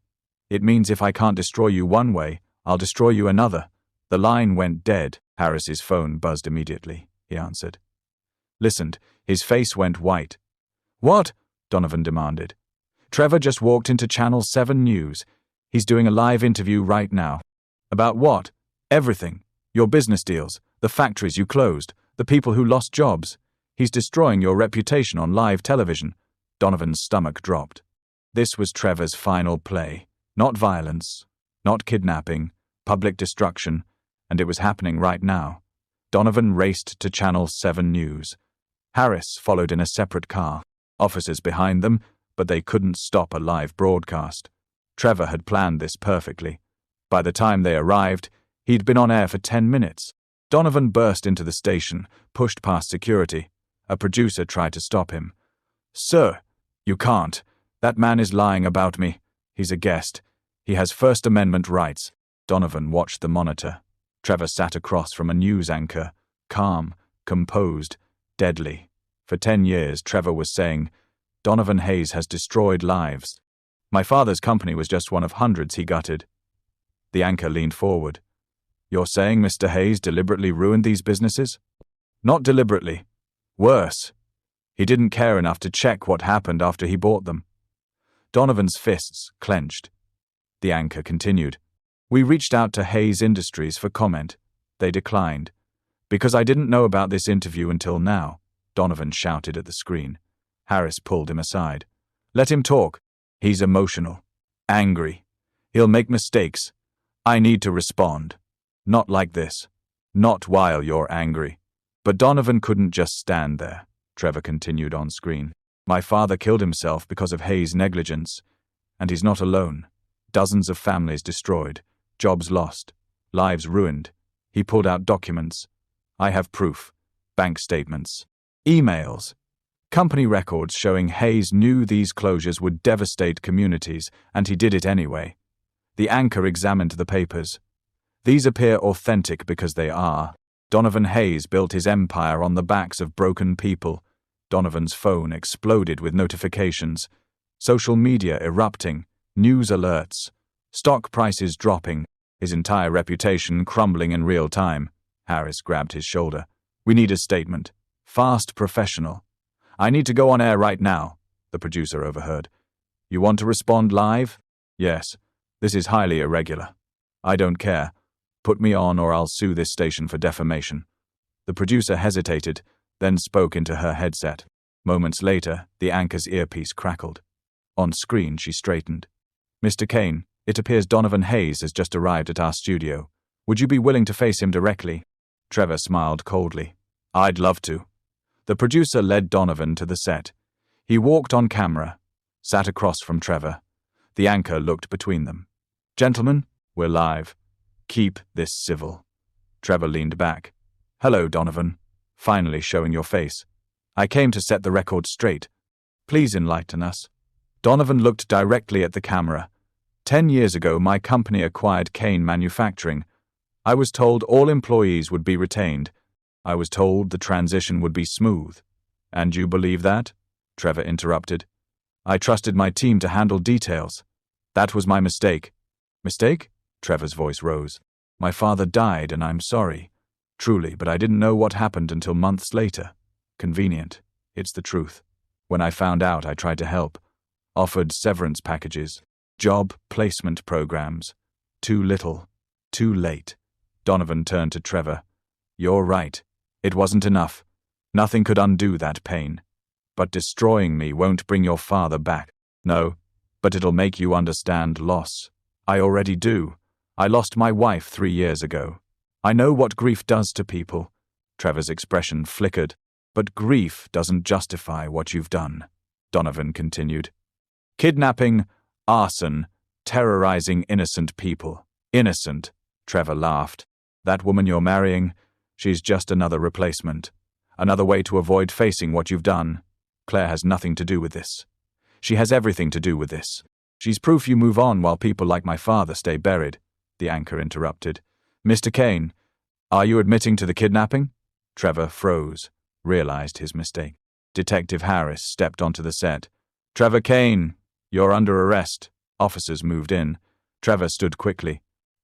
It means if I can't destroy you one way, I'll destroy you another. The line went dead. Harris's phone buzzed immediately, he answered. Listened. His face went white. What? Donovan demanded. Trevor just walked into Channel 7 News. He's doing a live interview right now. About what? Everything. Your business deals, the factories you closed, the people who lost jobs. He's destroying your reputation on live television. Donovan's stomach dropped. This was Trevor's final play. Not violence, not kidnapping, public destruction, and it was happening right now. Donovan raced to Channel 7 News. Harris followed in a separate car. Officers behind them, but they couldn't stop a live broadcast. Trevor had planned this perfectly. By the time they arrived, he'd been on air for 10 minutes. Donovan burst into the station, pushed past security. A producer tried to stop him. Sir, you can't. That man is lying about me. He's a guest. He has First Amendment rights. Donovan watched the monitor. Trevor sat across from a news anchor, calm, composed, deadly. For 10 years, Trevor was saying, Donovan Hayes has destroyed lives. My father's company was just one of hundreds he gutted. The anchor leaned forward. You're saying Mr. Hayes deliberately ruined these businesses? Not deliberately. Worse. He didn't care enough to check what happened after he bought them. Donovan's fists clenched. The anchor continued. We reached out to Hayes Industries for comment. They declined. Because I didn't know about this interview until now, Donovan shouted at the screen. Harris pulled him aside. Let him talk. He's emotional. Angry. He'll make mistakes. I need to respond. Not like this. Not while you're angry. But Donovan couldn't just stand there. Trevor continued on screen. My father killed himself because of Hayes' negligence. And he's not alone. Dozens of families destroyed, jobs lost, lives ruined. He pulled out documents. I have proof. Bank statements. Emails. Company records showing Hayes knew these closures would devastate communities, and he did it anyway. The anchor examined the papers. These appear authentic because they are. Donovan Hayes built his empire on the backs of broken people. Donovan's phone exploded with notifications. Social media erupting. News alerts. Stock prices dropping. His entire reputation crumbling in real time. Harris grabbed his shoulder. We need a statement. Fast, professional. I need to go on air right now, the producer overheard. You want to respond live? Yes. This is highly irregular. I don't care. Put me on or I'll sue this station for defamation. The producer hesitated, then spoke into her headset. Moments later, the anchor's earpiece crackled. On screen, she straightened. Mr. Kane, it appears Donovan Hayes has just arrived at our studio. Would you be willing to face him directly? Trevor smiled coldly. I'd love to. The producer led Donovan to the set. He walked on camera, sat across from Trevor. The anchor looked between them. Gentlemen, we're live. Keep this civil. Trevor leaned back. Hello, Donovan. Finally showing your face. I came to set the record straight. Please enlighten us. Donovan looked directly at the camera. 10 years ago, my company acquired Kane Manufacturing. I was told all employees would be retained. I was told the transition would be smooth. And you believe that? Trevor interrupted. I trusted my team to handle details. That was my mistake. Mistake? Trevor's voice rose. My father died and I'm sorry. Truly, but I didn't know what happened until months later. Convenient. It's the truth. When I found out, I tried to help. Offered severance packages. Job placement programs. Too little. Too late. Donovan turned to Trevor. You're right. It wasn't enough. Nothing could undo that pain. But destroying me won't bring your father back. No, but it'll make you understand loss. I already do. I lost my wife 3 years ago. I know what grief does to people. Trevor's expression flickered. But grief doesn't justify what you've done, Donovan continued. Kidnapping, arson, terrorizing innocent people. Innocent, Trevor laughed. That woman you're marrying, she's just another replacement. Another way to avoid facing what you've done. Claire has nothing to do with this. She has everything to do with this. She's proof you move on while people like my father stay buried, the anchor interrupted. Mr. Kane, are you admitting to the kidnapping? Trevor froze, realized his mistake. Detective Harris stepped onto the set. Trevor Kane, you're under arrest. Officers moved in. Trevor stood quickly.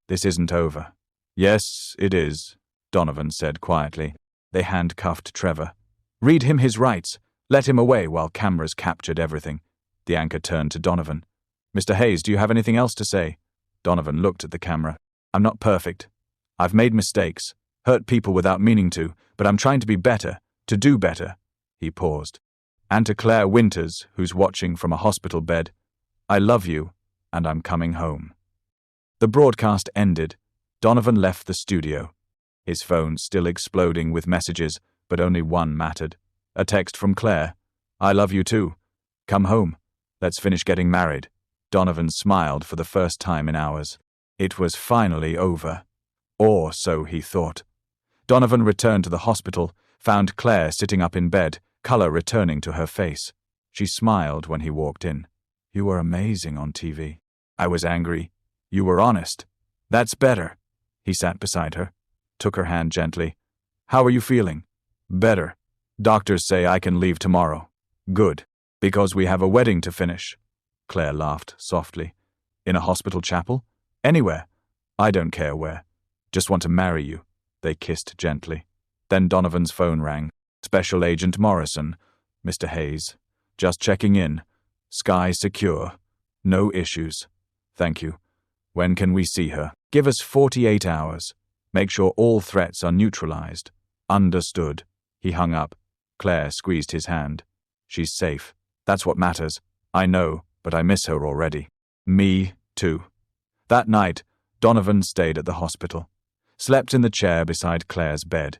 This isn't over. Yes, it is, Donovan said quietly. They handcuffed Trevor. Read him his rights. Let him away while cameras captured everything. The anchor turned to Donovan. Mr. Hayes, do you have anything else to say? Donovan looked at the camera. I'm not perfect. I've made mistakes, hurt people without meaning to, but I'm trying to be better, to do better. He paused. And to Claire Winters, who's watching from a hospital bed, I love you, and I'm coming home. The broadcast ended. Donovan left the studio. His phone still exploding with messages, but only one mattered. A text from Claire. I love you too. Come home. Let's finish getting married. Donovan smiled for the first time in hours. It was finally over. Or so he thought. Donovan returned to the hospital, found Claire sitting up in bed, color returning to her face. She smiled when he walked in. You were amazing on TV. I was angry. You were honest. That's better. He sat beside her, took her hand gently. How are you feeling? Better. Doctors say I can leave tomorrow. Good. Because we have a wedding to finish. Claire laughed softly. In a hospital chapel? Anywhere. I don't care where. Just want to marry you. They kissed gently. Then Donovan's phone rang. Special Agent Morrison. Mr. Hayes. Just checking in. Sky secure. No issues. Thank you. When can we see her? Give us 48 hours. Make sure all threats are neutralized. Understood. He hung up. Claire squeezed his hand. She's safe. That's what matters. I know, but I miss her already. Me, too. That night, Donovan stayed at the hospital. Slept in the chair beside Claire's bed.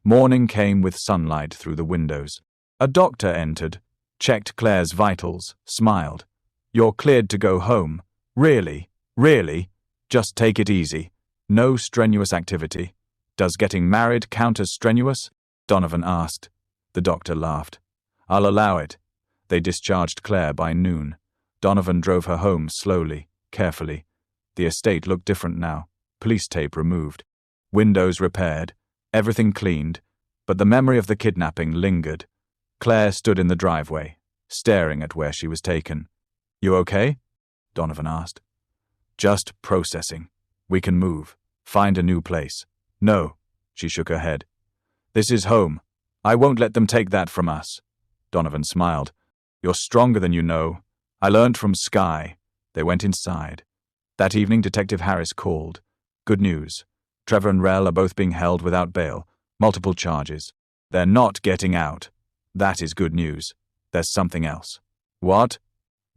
Morning came with sunlight through the windows. A doctor entered, checked Claire's vitals, smiled. "You're cleared to go home. Really? Really? Just take it easy. No strenuous activity." "Does getting married count as strenuous?" Donovan asked. The doctor laughed. "I'll allow it." They discharged Claire by noon. Donovan drove her home slowly, carefully. The estate looked different now. Police tape removed. Windows repaired. Everything cleaned. But the memory of the kidnapping lingered. Claire stood in the driveway, staring at where she was taken. "You okay?" Donovan asked. "Just processing. We can move. Find a new place." "No," she shook her head. "This is home. I won't let them take that from us." Donovan smiled. "You're stronger than you know. I learned from Sky." They went inside. That evening, Detective Harris called. "Good news. Trevor and Rel are both being held without bail. Multiple charges. They're not getting out." "That is good news. There's something else." "What?"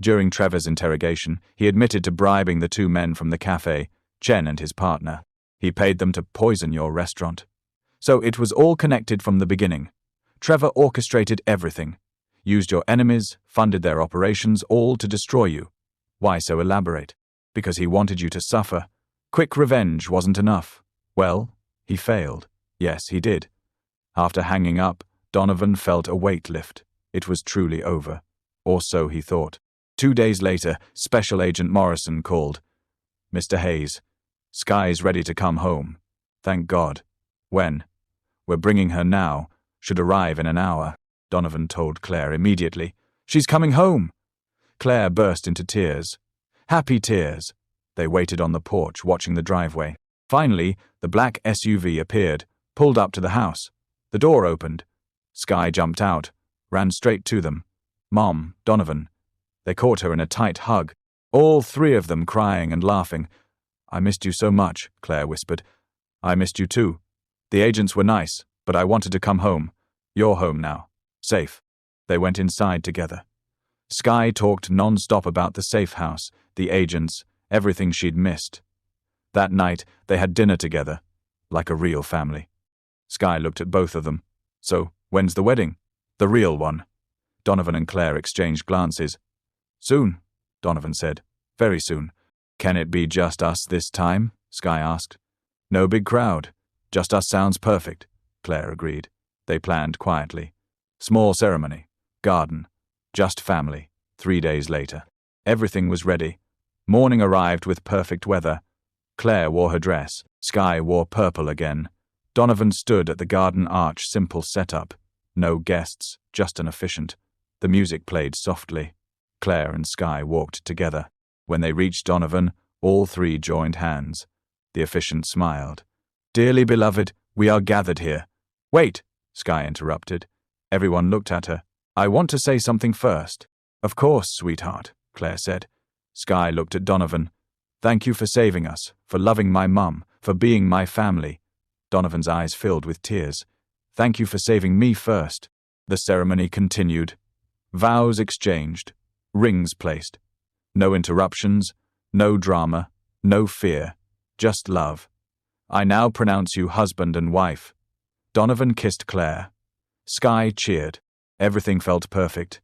During Trevor's interrogation, he admitted to bribing the two men from the cafe, Chen and his partner. He paid them to poison your restaurant. So it was all connected from the beginning. Trevor orchestrated everything. Used your enemies, funded their operations, all to destroy you. Why so elaborate? Because he wanted you to suffer. Quick revenge wasn't enough. Well, he failed. Yes, he did. After hanging up, Donovan felt a weight lift. It was truly over. Or so he thought. 2 days later, Special Agent Morrison called. "Mr. Hayes, Sky's ready to come home." "Thank God." "When?" "We're bringing her now. Should arrive in an hour." Donovan told Claire immediately. "She's coming home!" Claire burst into tears. Happy tears. They waited on the porch, watching the driveway. Finally, the black SUV appeared, pulled up to the house. The door opened. Sky jumped out, ran straight to them. "Mom, Donovan." They caught her in a tight hug, all three of them crying and laughing. "I missed you so much," Claire whispered. "I missed you too. The agents were nice, but I wanted to come home. You're home now. Safe." They went inside together. Sky talked non-stop about the safe house, the agents, everything she'd missed. That night, they had dinner together, like a real family. Sky looked at both of them. "So, when's the wedding?" "The real one." Donovan and Claire exchanged glances. "Soon," Donovan said. "Very soon." "Can it be just us this time?" Sky asked. "No big crowd. Just us sounds perfect," Claire agreed. They planned quietly. Small ceremony. Garden. Just family. 3 days later. Everything was ready. Morning arrived with perfect weather. Claire wore her dress. Sky wore purple again. Donovan stood at the garden arch, simple setup. No guests, just an officiant. The music played softly. Claire and Sky walked together. When they reached Donovan, all three joined hands. The officiant smiled. "Dearly beloved, we are gathered here." "Wait," Sky interrupted. Everyone looked at her. "I want to say something first." "Of course, sweetheart," Claire said. Sky looked at Donovan. "Thank you for saving us, for loving my mum, for being my family." Donovan's eyes filled with tears. "Thank you for saving me first." The ceremony continued. Vows exchanged. Rings placed. No interruptions, no drama, no fear, just love. "I now pronounce you husband and wife." Donovan kissed Claire. Sky cheered. Everything felt perfect.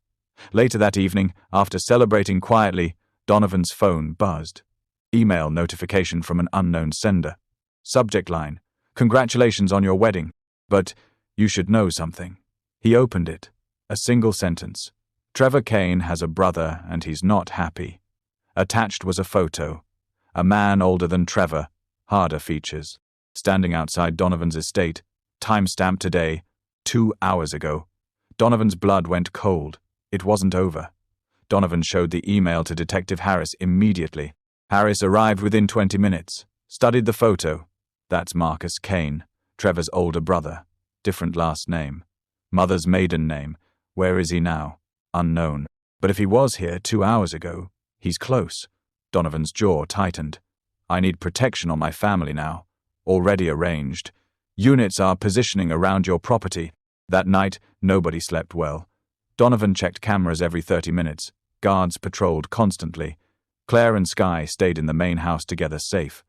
Later that evening, after celebrating quietly, Donovan's phone buzzed. Email notification from an unknown sender. Subject line: "Congratulations on your wedding. But you should know something." He opened it. A single sentence. "Trevor Kane has a brother and he's not happy." Attached was a photo. A man older than Trevor, harder features, standing outside Donovan's estate. Timestamp today, 2 hours ago. Donovan's blood went cold. It wasn't over. Donovan showed the email to Detective Harris immediately. Harris arrived within 20 minutes, studied the photo. That's Marcus Kane, Trevor's older brother. Different last name. Mother's maiden name. Where is he now? Unknown. But if he was here 2 hours ago, he's close. Donovan's jaw tightened. "I need protection on my family now. Already arranged. Units are positioning around your property." That night, nobody slept well. Donovan checked cameras every 30 minutes. Guards patrolled constantly. Claire and Sky stayed in the main house together, safe.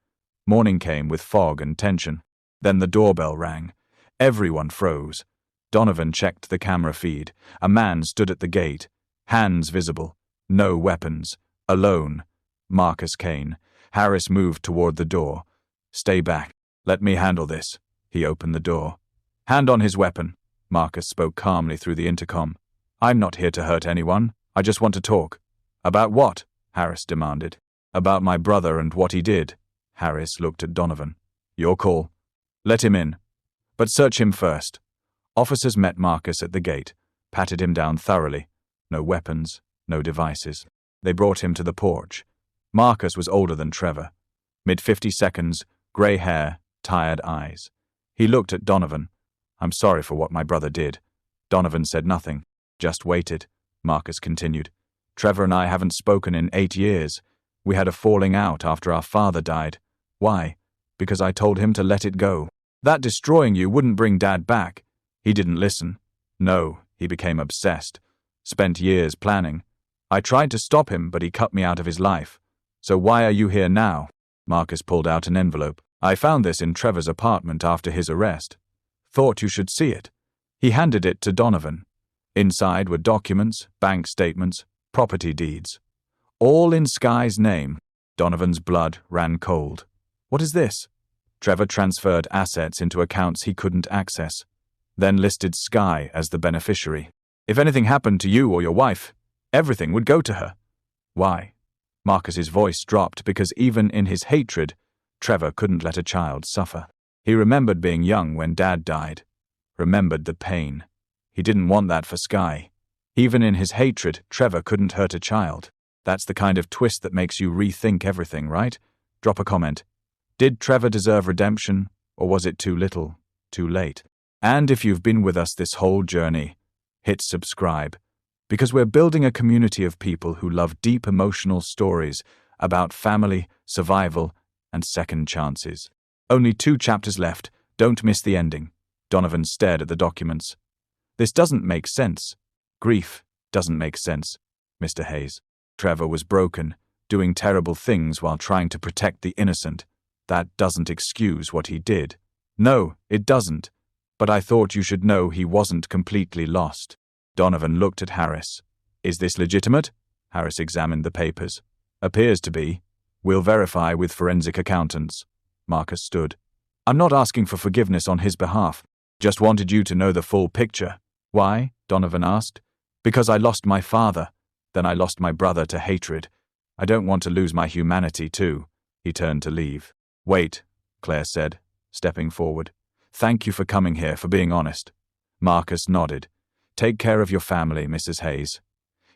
Morning came with fog and tension. Then the doorbell rang. Everyone froze. Donovan checked the camera feed. A man stood at the gate, hands visible, no weapons, alone. Marcus Kane. Harris moved toward the door. Stay back. Let me handle this. He opened the door. Hand on his weapon. Marcus spoke calmly through the intercom. I'm not here to hurt anyone. I just want to talk. About what? Harris demanded. About my brother and what he did. Harris looked at Donovan. Your call. Let him in. But search him first. Officers met Marcus at the gate, patted him down thoroughly. No weapons, no devices. They brought him to the porch. Marcus was older than Trevor. Mid-50 seconds, grey hair, tired eyes. He looked at Donovan. I'm sorry for what my brother did. Donovan said nothing, just waited. Marcus continued. Trevor and I haven't spoken in 8 years. We had a falling out after our father died. Why? Because I told him to let it go. That destroying you wouldn't bring Dad back. He didn't listen. No, he became obsessed. Spent years planning. I tried to stop him, but he cut me out of his life. So why are you here now? Marcus pulled out an envelope. I found this in Trevor's apartment after his arrest. Thought you should see it. He handed it to Donovan. Inside were documents, bank statements, property deeds. All in Sky's name. Donovan's blood ran cold. What is this? Trevor transferred assets into accounts he couldn't access, then listed Sky as the beneficiary. If anything happened to you or your wife, everything would go to her. Why? Marcus's voice dropped because even in his hatred, Trevor couldn't let a child suffer. He remembered being young when Dad died. Remembered the pain. He didn't want that for Sky. Even in his hatred, Trevor couldn't hurt a child. That's the kind of twist that makes you rethink everything, right? Drop a comment. Did Trevor deserve redemption, or was it too little, too late? And if you've been with us this whole journey, hit subscribe, because we're building a community of people who love deep emotional stories about family, survival, and second chances. Only 2 chapters left. Don't miss the ending. Donovan stared at the documents. This doesn't make sense. Grief doesn't make sense, Mr. Hayes. Trevor was broken, doing terrible things while trying to protect the innocent. That doesn't excuse what he did. No, it doesn't. But I thought you should know he wasn't completely lost. Donovan looked at Harris. Is this legitimate? Harris examined the papers. Appears to be. We'll verify with forensic accountants. Marcus stood. I'm not asking for forgiveness on his behalf. Just wanted you to know the full picture. Why? Donovan asked. Because I lost my father. Then I lost my brother to hatred. I don't want to lose my humanity too. He turned to leave. Wait, Claire said, stepping forward. Thank you for coming here, for being honest. Marcus nodded. Take care of your family, Mrs. Hayes.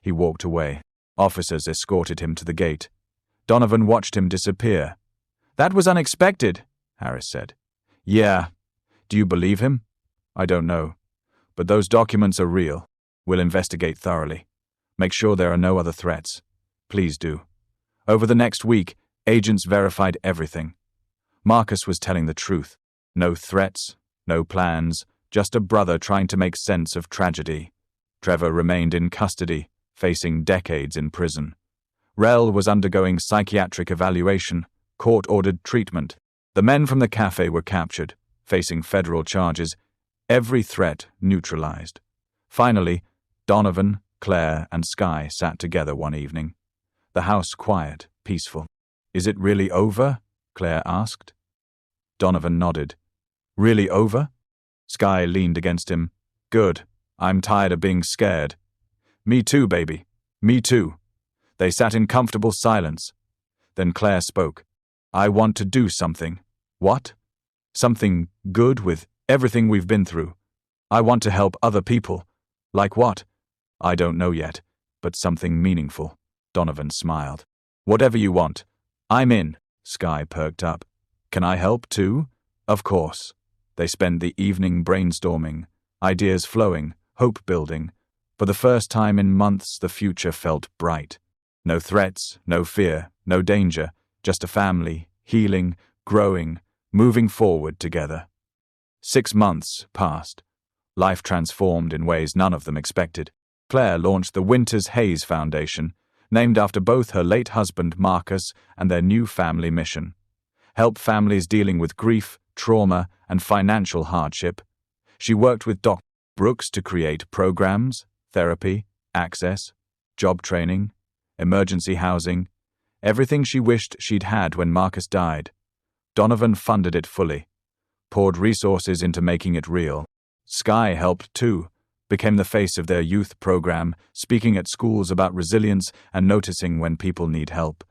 He walked away. Officers escorted him to the gate. Donovan watched him disappear. That was unexpected, Harris said. Yeah. Do you believe him? I don't know. But those documents are real. We'll investigate thoroughly. Make sure there are no other threats. Please do. Over the next week, agents verified everything. Marcus was telling the truth. No threats, no plans, just a brother trying to make sense of tragedy. Trevor remained in custody, facing decades in prison. Rel was undergoing psychiatric evaluation, court-ordered treatment. The men from the cafe were captured, facing federal charges, every threat neutralized. Finally, Donovan, Claire, and Sky sat together one evening. The house quiet, peaceful. Is it really over? Claire asked. Donovan nodded. Really over? Sky leaned against him. Good. I'm tired of being scared. Me too, baby. Me too. They sat in comfortable silence. Then Claire spoke. I want to do something. What? Something good with everything we've been through. I want to help other people. Like what? I don't know yet, but something meaningful. Donovan smiled. Whatever you want. I'm in. Sky perked up. Can I help too? Of course. They spent the evening brainstorming, ideas flowing, hope building. For the first time in months, the future felt bright. No threats, no fear, no danger, just a family, healing, growing, moving forward together. 6 months passed. Life transformed in ways none of them expected. Claire launched the Winters Hayes Foundation, named after both her late husband Marcus and their new family mission. Help families dealing with grief, trauma, and financial hardship. She worked with doctors Brooks to create programs, therapy, access, job training, emergency housing, everything she wished she'd had when Marcus died. Donovan funded it fully, poured resources into making it real. Sky helped too, became the face of their youth program, speaking at schools about resilience and noticing when people need help.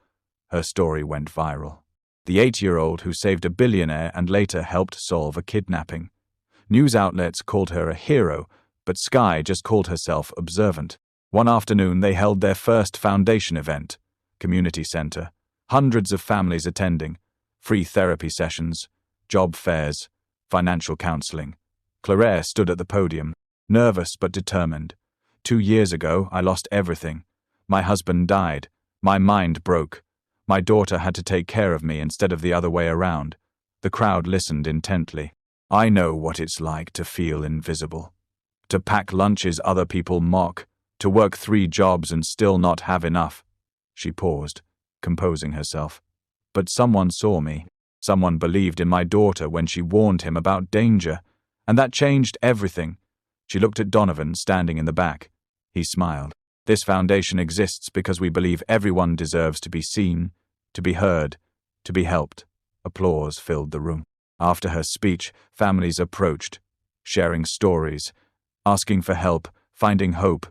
Her story went viral. The 8-year-old who saved a billionaire and later helped solve a kidnapping. News outlets called her a hero, but Sky just called herself observant. One afternoon they held their first foundation event, community center, hundreds of families attending, free therapy sessions, job fairs, financial counseling. Claire stood at the podium, nervous but determined. 2 years ago, I lost everything. My husband died. My mind broke. My daughter had to take care of me instead of the other way around. The crowd listened intently. I know what it's like to feel invisible. To pack lunches other people mock, to work 3 jobs and still not have enough. She paused, composing herself. But someone saw me. Someone believed in my daughter when she warned him about danger, and that changed everything. She looked at Donovan standing in the back. He smiled. This foundation exists because we believe everyone deserves to be seen, to be heard, to be helped. Applause filled the room. After her speech, families approached, sharing stories, asking for help, finding hope.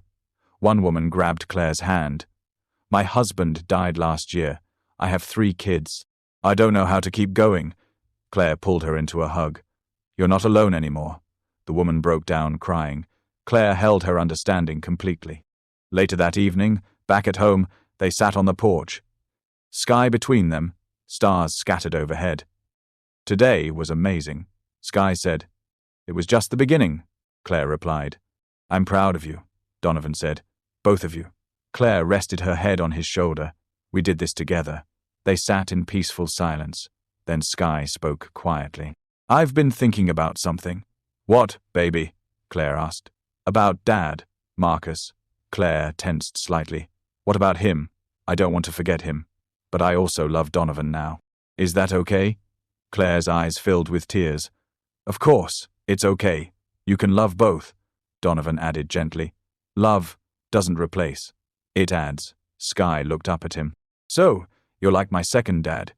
One woman grabbed Claire's hand. My husband died last year. I have 3 kids. I don't know how to keep going. Claire pulled her into a hug. You're not alone anymore. The woman broke down, crying. Claire held her understanding completely. Later that evening, back at home, they sat on the porch. Sky between them, stars scattered overhead. Today was amazing, Sky said. It was just the beginning, Claire replied. I'm proud of you, Donovan said. Both of you. Claire rested her head on his shoulder. We did this together. They sat in peaceful silence. Then Sky spoke quietly. I've been thinking about something. What, baby? Claire asked. About Dad, Marcus. Claire tensed slightly. What about him? I don't want to forget him. But I also love Donovan now. Is that okay? Claire's eyes filled with tears. Of course, it's okay. You can love both, Donovan added gently. Love doesn't replace. It adds. Sky looked up at him. So, you're like my second dad.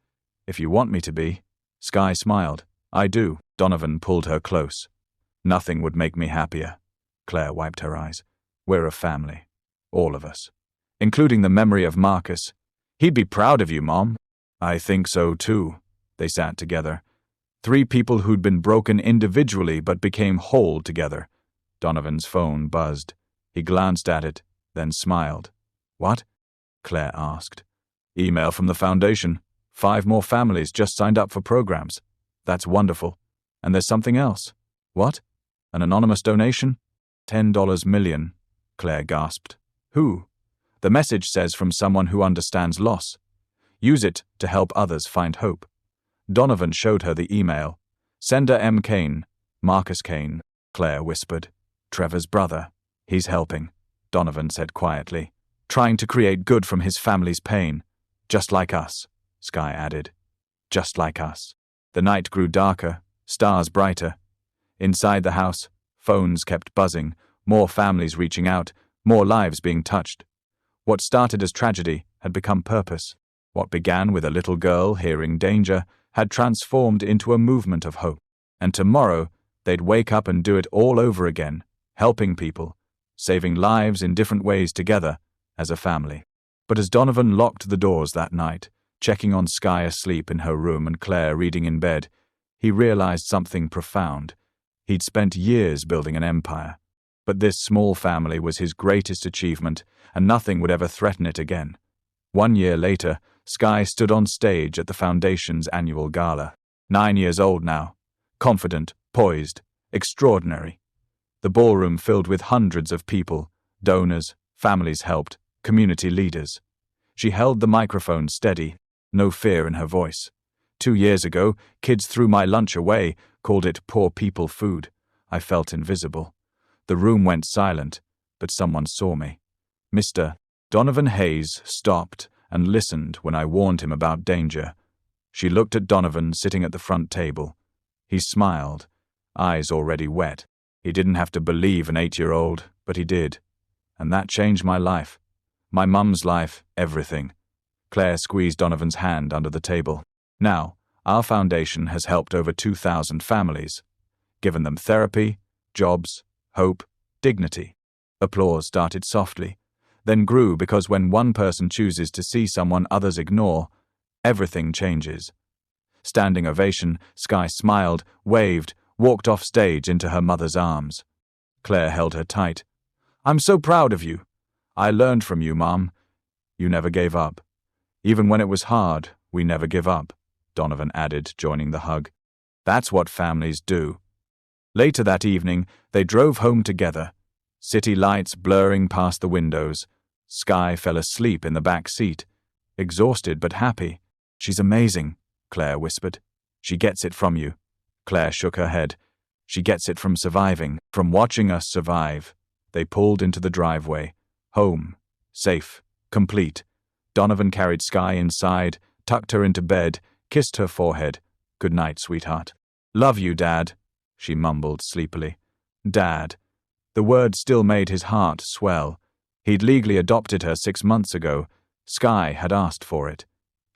If you want me to be. Sky smiled. I do. Donovan pulled her close. Nothing would make me happier. Claire wiped her eyes. We're a family. All of us. Including the memory of Marcus. He'd be proud of you, Mom. I think so, too. They sat together. 3 people who'd been broken individually but became whole together. Donovan's phone buzzed. He glanced at it, then smiled. What? Claire asked. Email from the foundation. 5 more families just signed up for programs. That's wonderful. And there's something else. What? An anonymous donation? $10 million, Claire gasped. Who? The message says from someone who understands loss. Use it to help others find hope. Donovan showed her the email. Sender M. Kane. Marcus Kane, Claire whispered. Trevor's brother. He's helping, Donovan said quietly. Trying to create good from his family's pain. Just like us, Sky added. Just like us. The night grew darker, stars brighter. Inside the house, phones kept buzzing, more families reaching out, more lives being touched. What started as tragedy had become purpose. What began with a little girl hearing danger had transformed into a movement of hope. And tomorrow, they'd wake up and do it all over again, helping people, saving lives in different ways together, as a family. But as Donovan locked the doors that night, checking on Sky asleep in her room and Claire reading in bed, he realized something profound. He'd spent years building an empire, but this small family was his greatest achievement, and nothing would ever threaten it again. 1 year later, Sky stood on stage at the Foundation's annual gala. 9 years old now, confident, poised, extraordinary. The ballroom filled with hundreds of people, donors, families helped, community leaders. She held the microphone steady, no fear in her voice. 2 years ago, kids threw my lunch away, called it poor people food. I felt invisible. The room went silent, but someone saw me. Mr. Donovan Hayes stopped and listened when I warned him about danger. She looked at Donovan sitting at the front table. He smiled, eyes already wet. He didn't have to believe an 8-year-old, but he did. And that changed my life. My mum's life, everything. Claire squeezed Donovan's hand under the table. Now, our foundation has helped over 2,000 families, given them therapy, jobs, hope, dignity. Applause started softly, then grew because when one person chooses to see someone others ignore, everything changes. Standing ovation, Skye smiled, waved, walked off stage into her mother's arms. Claire held her tight. "I'm so proud of you. I learned from you, Mom. You never gave up. Even when it was hard, we never give up," Donovan added, joining the hug. "That's what families do." Later that evening, they drove home together, city lights blurring past the windows. Skye fell asleep in the back seat, exhausted but happy. "She's amazing," Claire whispered. "She gets it from you." Claire shook her head. "She gets it from surviving, from watching us survive." They pulled into the driveway. Home. Safe. Complete. Donovan carried Skye inside, tucked her into bed, kissed her forehead. "Good night, sweetheart." "Love you, Dad," she mumbled sleepily. Dad. The word still made his heart swell. He'd legally adopted her 6 months ago. Skye had asked for it.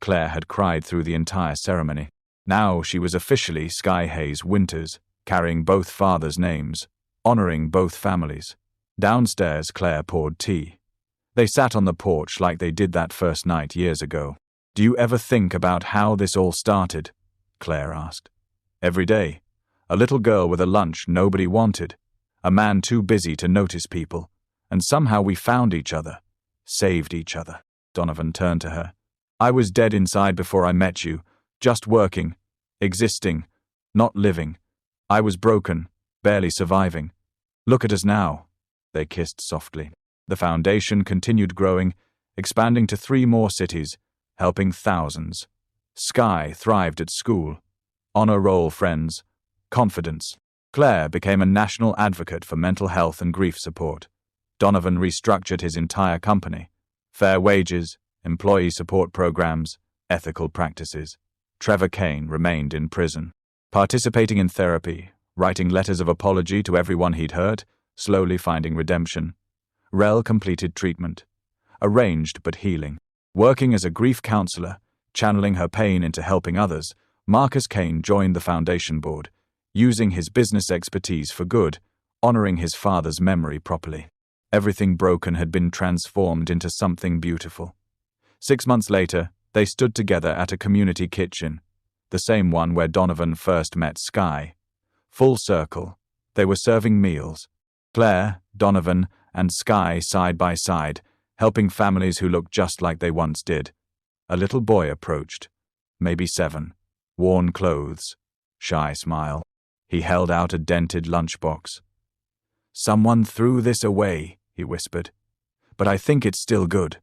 Claire had cried through the entire ceremony. Now she was officially Skye Hayes Winters, carrying both fathers' names, honoring both families. Downstairs, Claire poured tea. They sat on the porch like they did that first night years ago. "Do you ever think about how this all started?" Claire asked. "Every day. A little girl with a lunch nobody wanted. A man too busy to notice people. And somehow we found each other. Saved each other." Donovan turned to her. "I was dead inside before I met you. Just working. Existing. Not living. I was broken. Barely surviving. Look at us now." They kissed softly. The foundation continued growing, expanding to 3 more cities, helping thousands. Skye thrived at school. Honor roll friends. Confidence. Claire became a national advocate for mental health and grief support. Donovan restructured his entire company. Fair wages, employee support programs, ethical practices. Trevor Kane remained in prison, participating in therapy, writing letters of apology to everyone he'd hurt, slowly finding redemption. Rel completed treatment, arranged but healing. Working as a grief counselor, channeling her pain into helping others, Marcus Kane joined the foundation board, using his business expertise for good, honoring his father's memory properly. Everything broken had been transformed into something beautiful. 6 months later, they stood together at a community kitchen, the same one where Donovan first met Skye. Full circle, they were serving meals. Claire, Donovan, and Skye side by side, helping families who looked just like they once did. A little boy approached, maybe 7, worn clothes, shy smile. He held out a dented lunchbox. "Someone threw this away," he whispered, "but I think it's still good."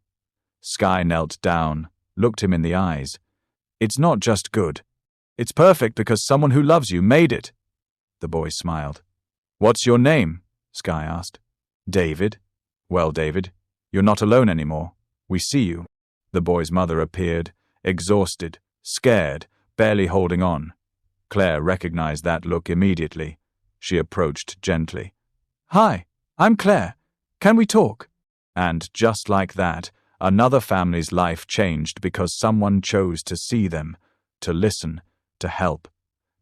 Skye knelt down, looked him in the eyes. "It's not just good. It's perfect because someone who loves you made it." The boy smiled. "What's your name?" Skye asked. "David." "Well, David, you're not alone anymore. We see you." The boy's mother appeared, exhausted, scared, barely holding on. Claire recognized that look immediately. She approached gently. "Hi, I'm Claire. Can we talk?" And just like that, another family's life changed because someone chose to see them, to listen, to help.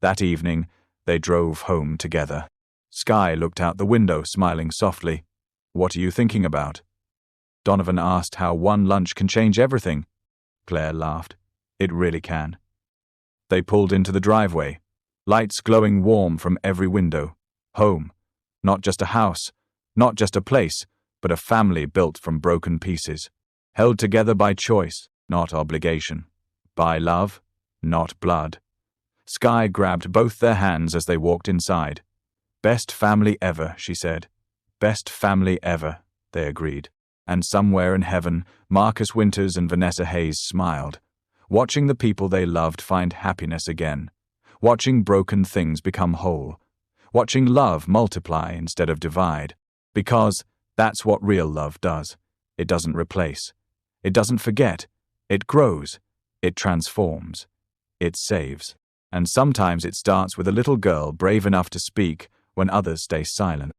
That evening, they drove home together. Skye looked out the window, smiling softly. "What are you thinking about?" Donovan asked how one lunch can change everything. Claire laughed. "It really can." They pulled into the driveway, lights glowing warm from every window. Home. Not just a house, not just a place, but a family built from broken pieces. Held together by choice, not obligation. By love, not blood. Skye grabbed both their hands as they walked inside. "Best family ever," she said. "Best family ever," they agreed. And somewhere in heaven, Marcus Winters and Vanessa Hayes smiled, watching the people they loved find happiness again, watching broken things become whole, watching love multiply instead of divide. Because that's what real love does. It doesn't replace. It doesn't forget. It grows. It transforms. It saves. And sometimes it starts with a little girl brave enough to speak, when others stay silent.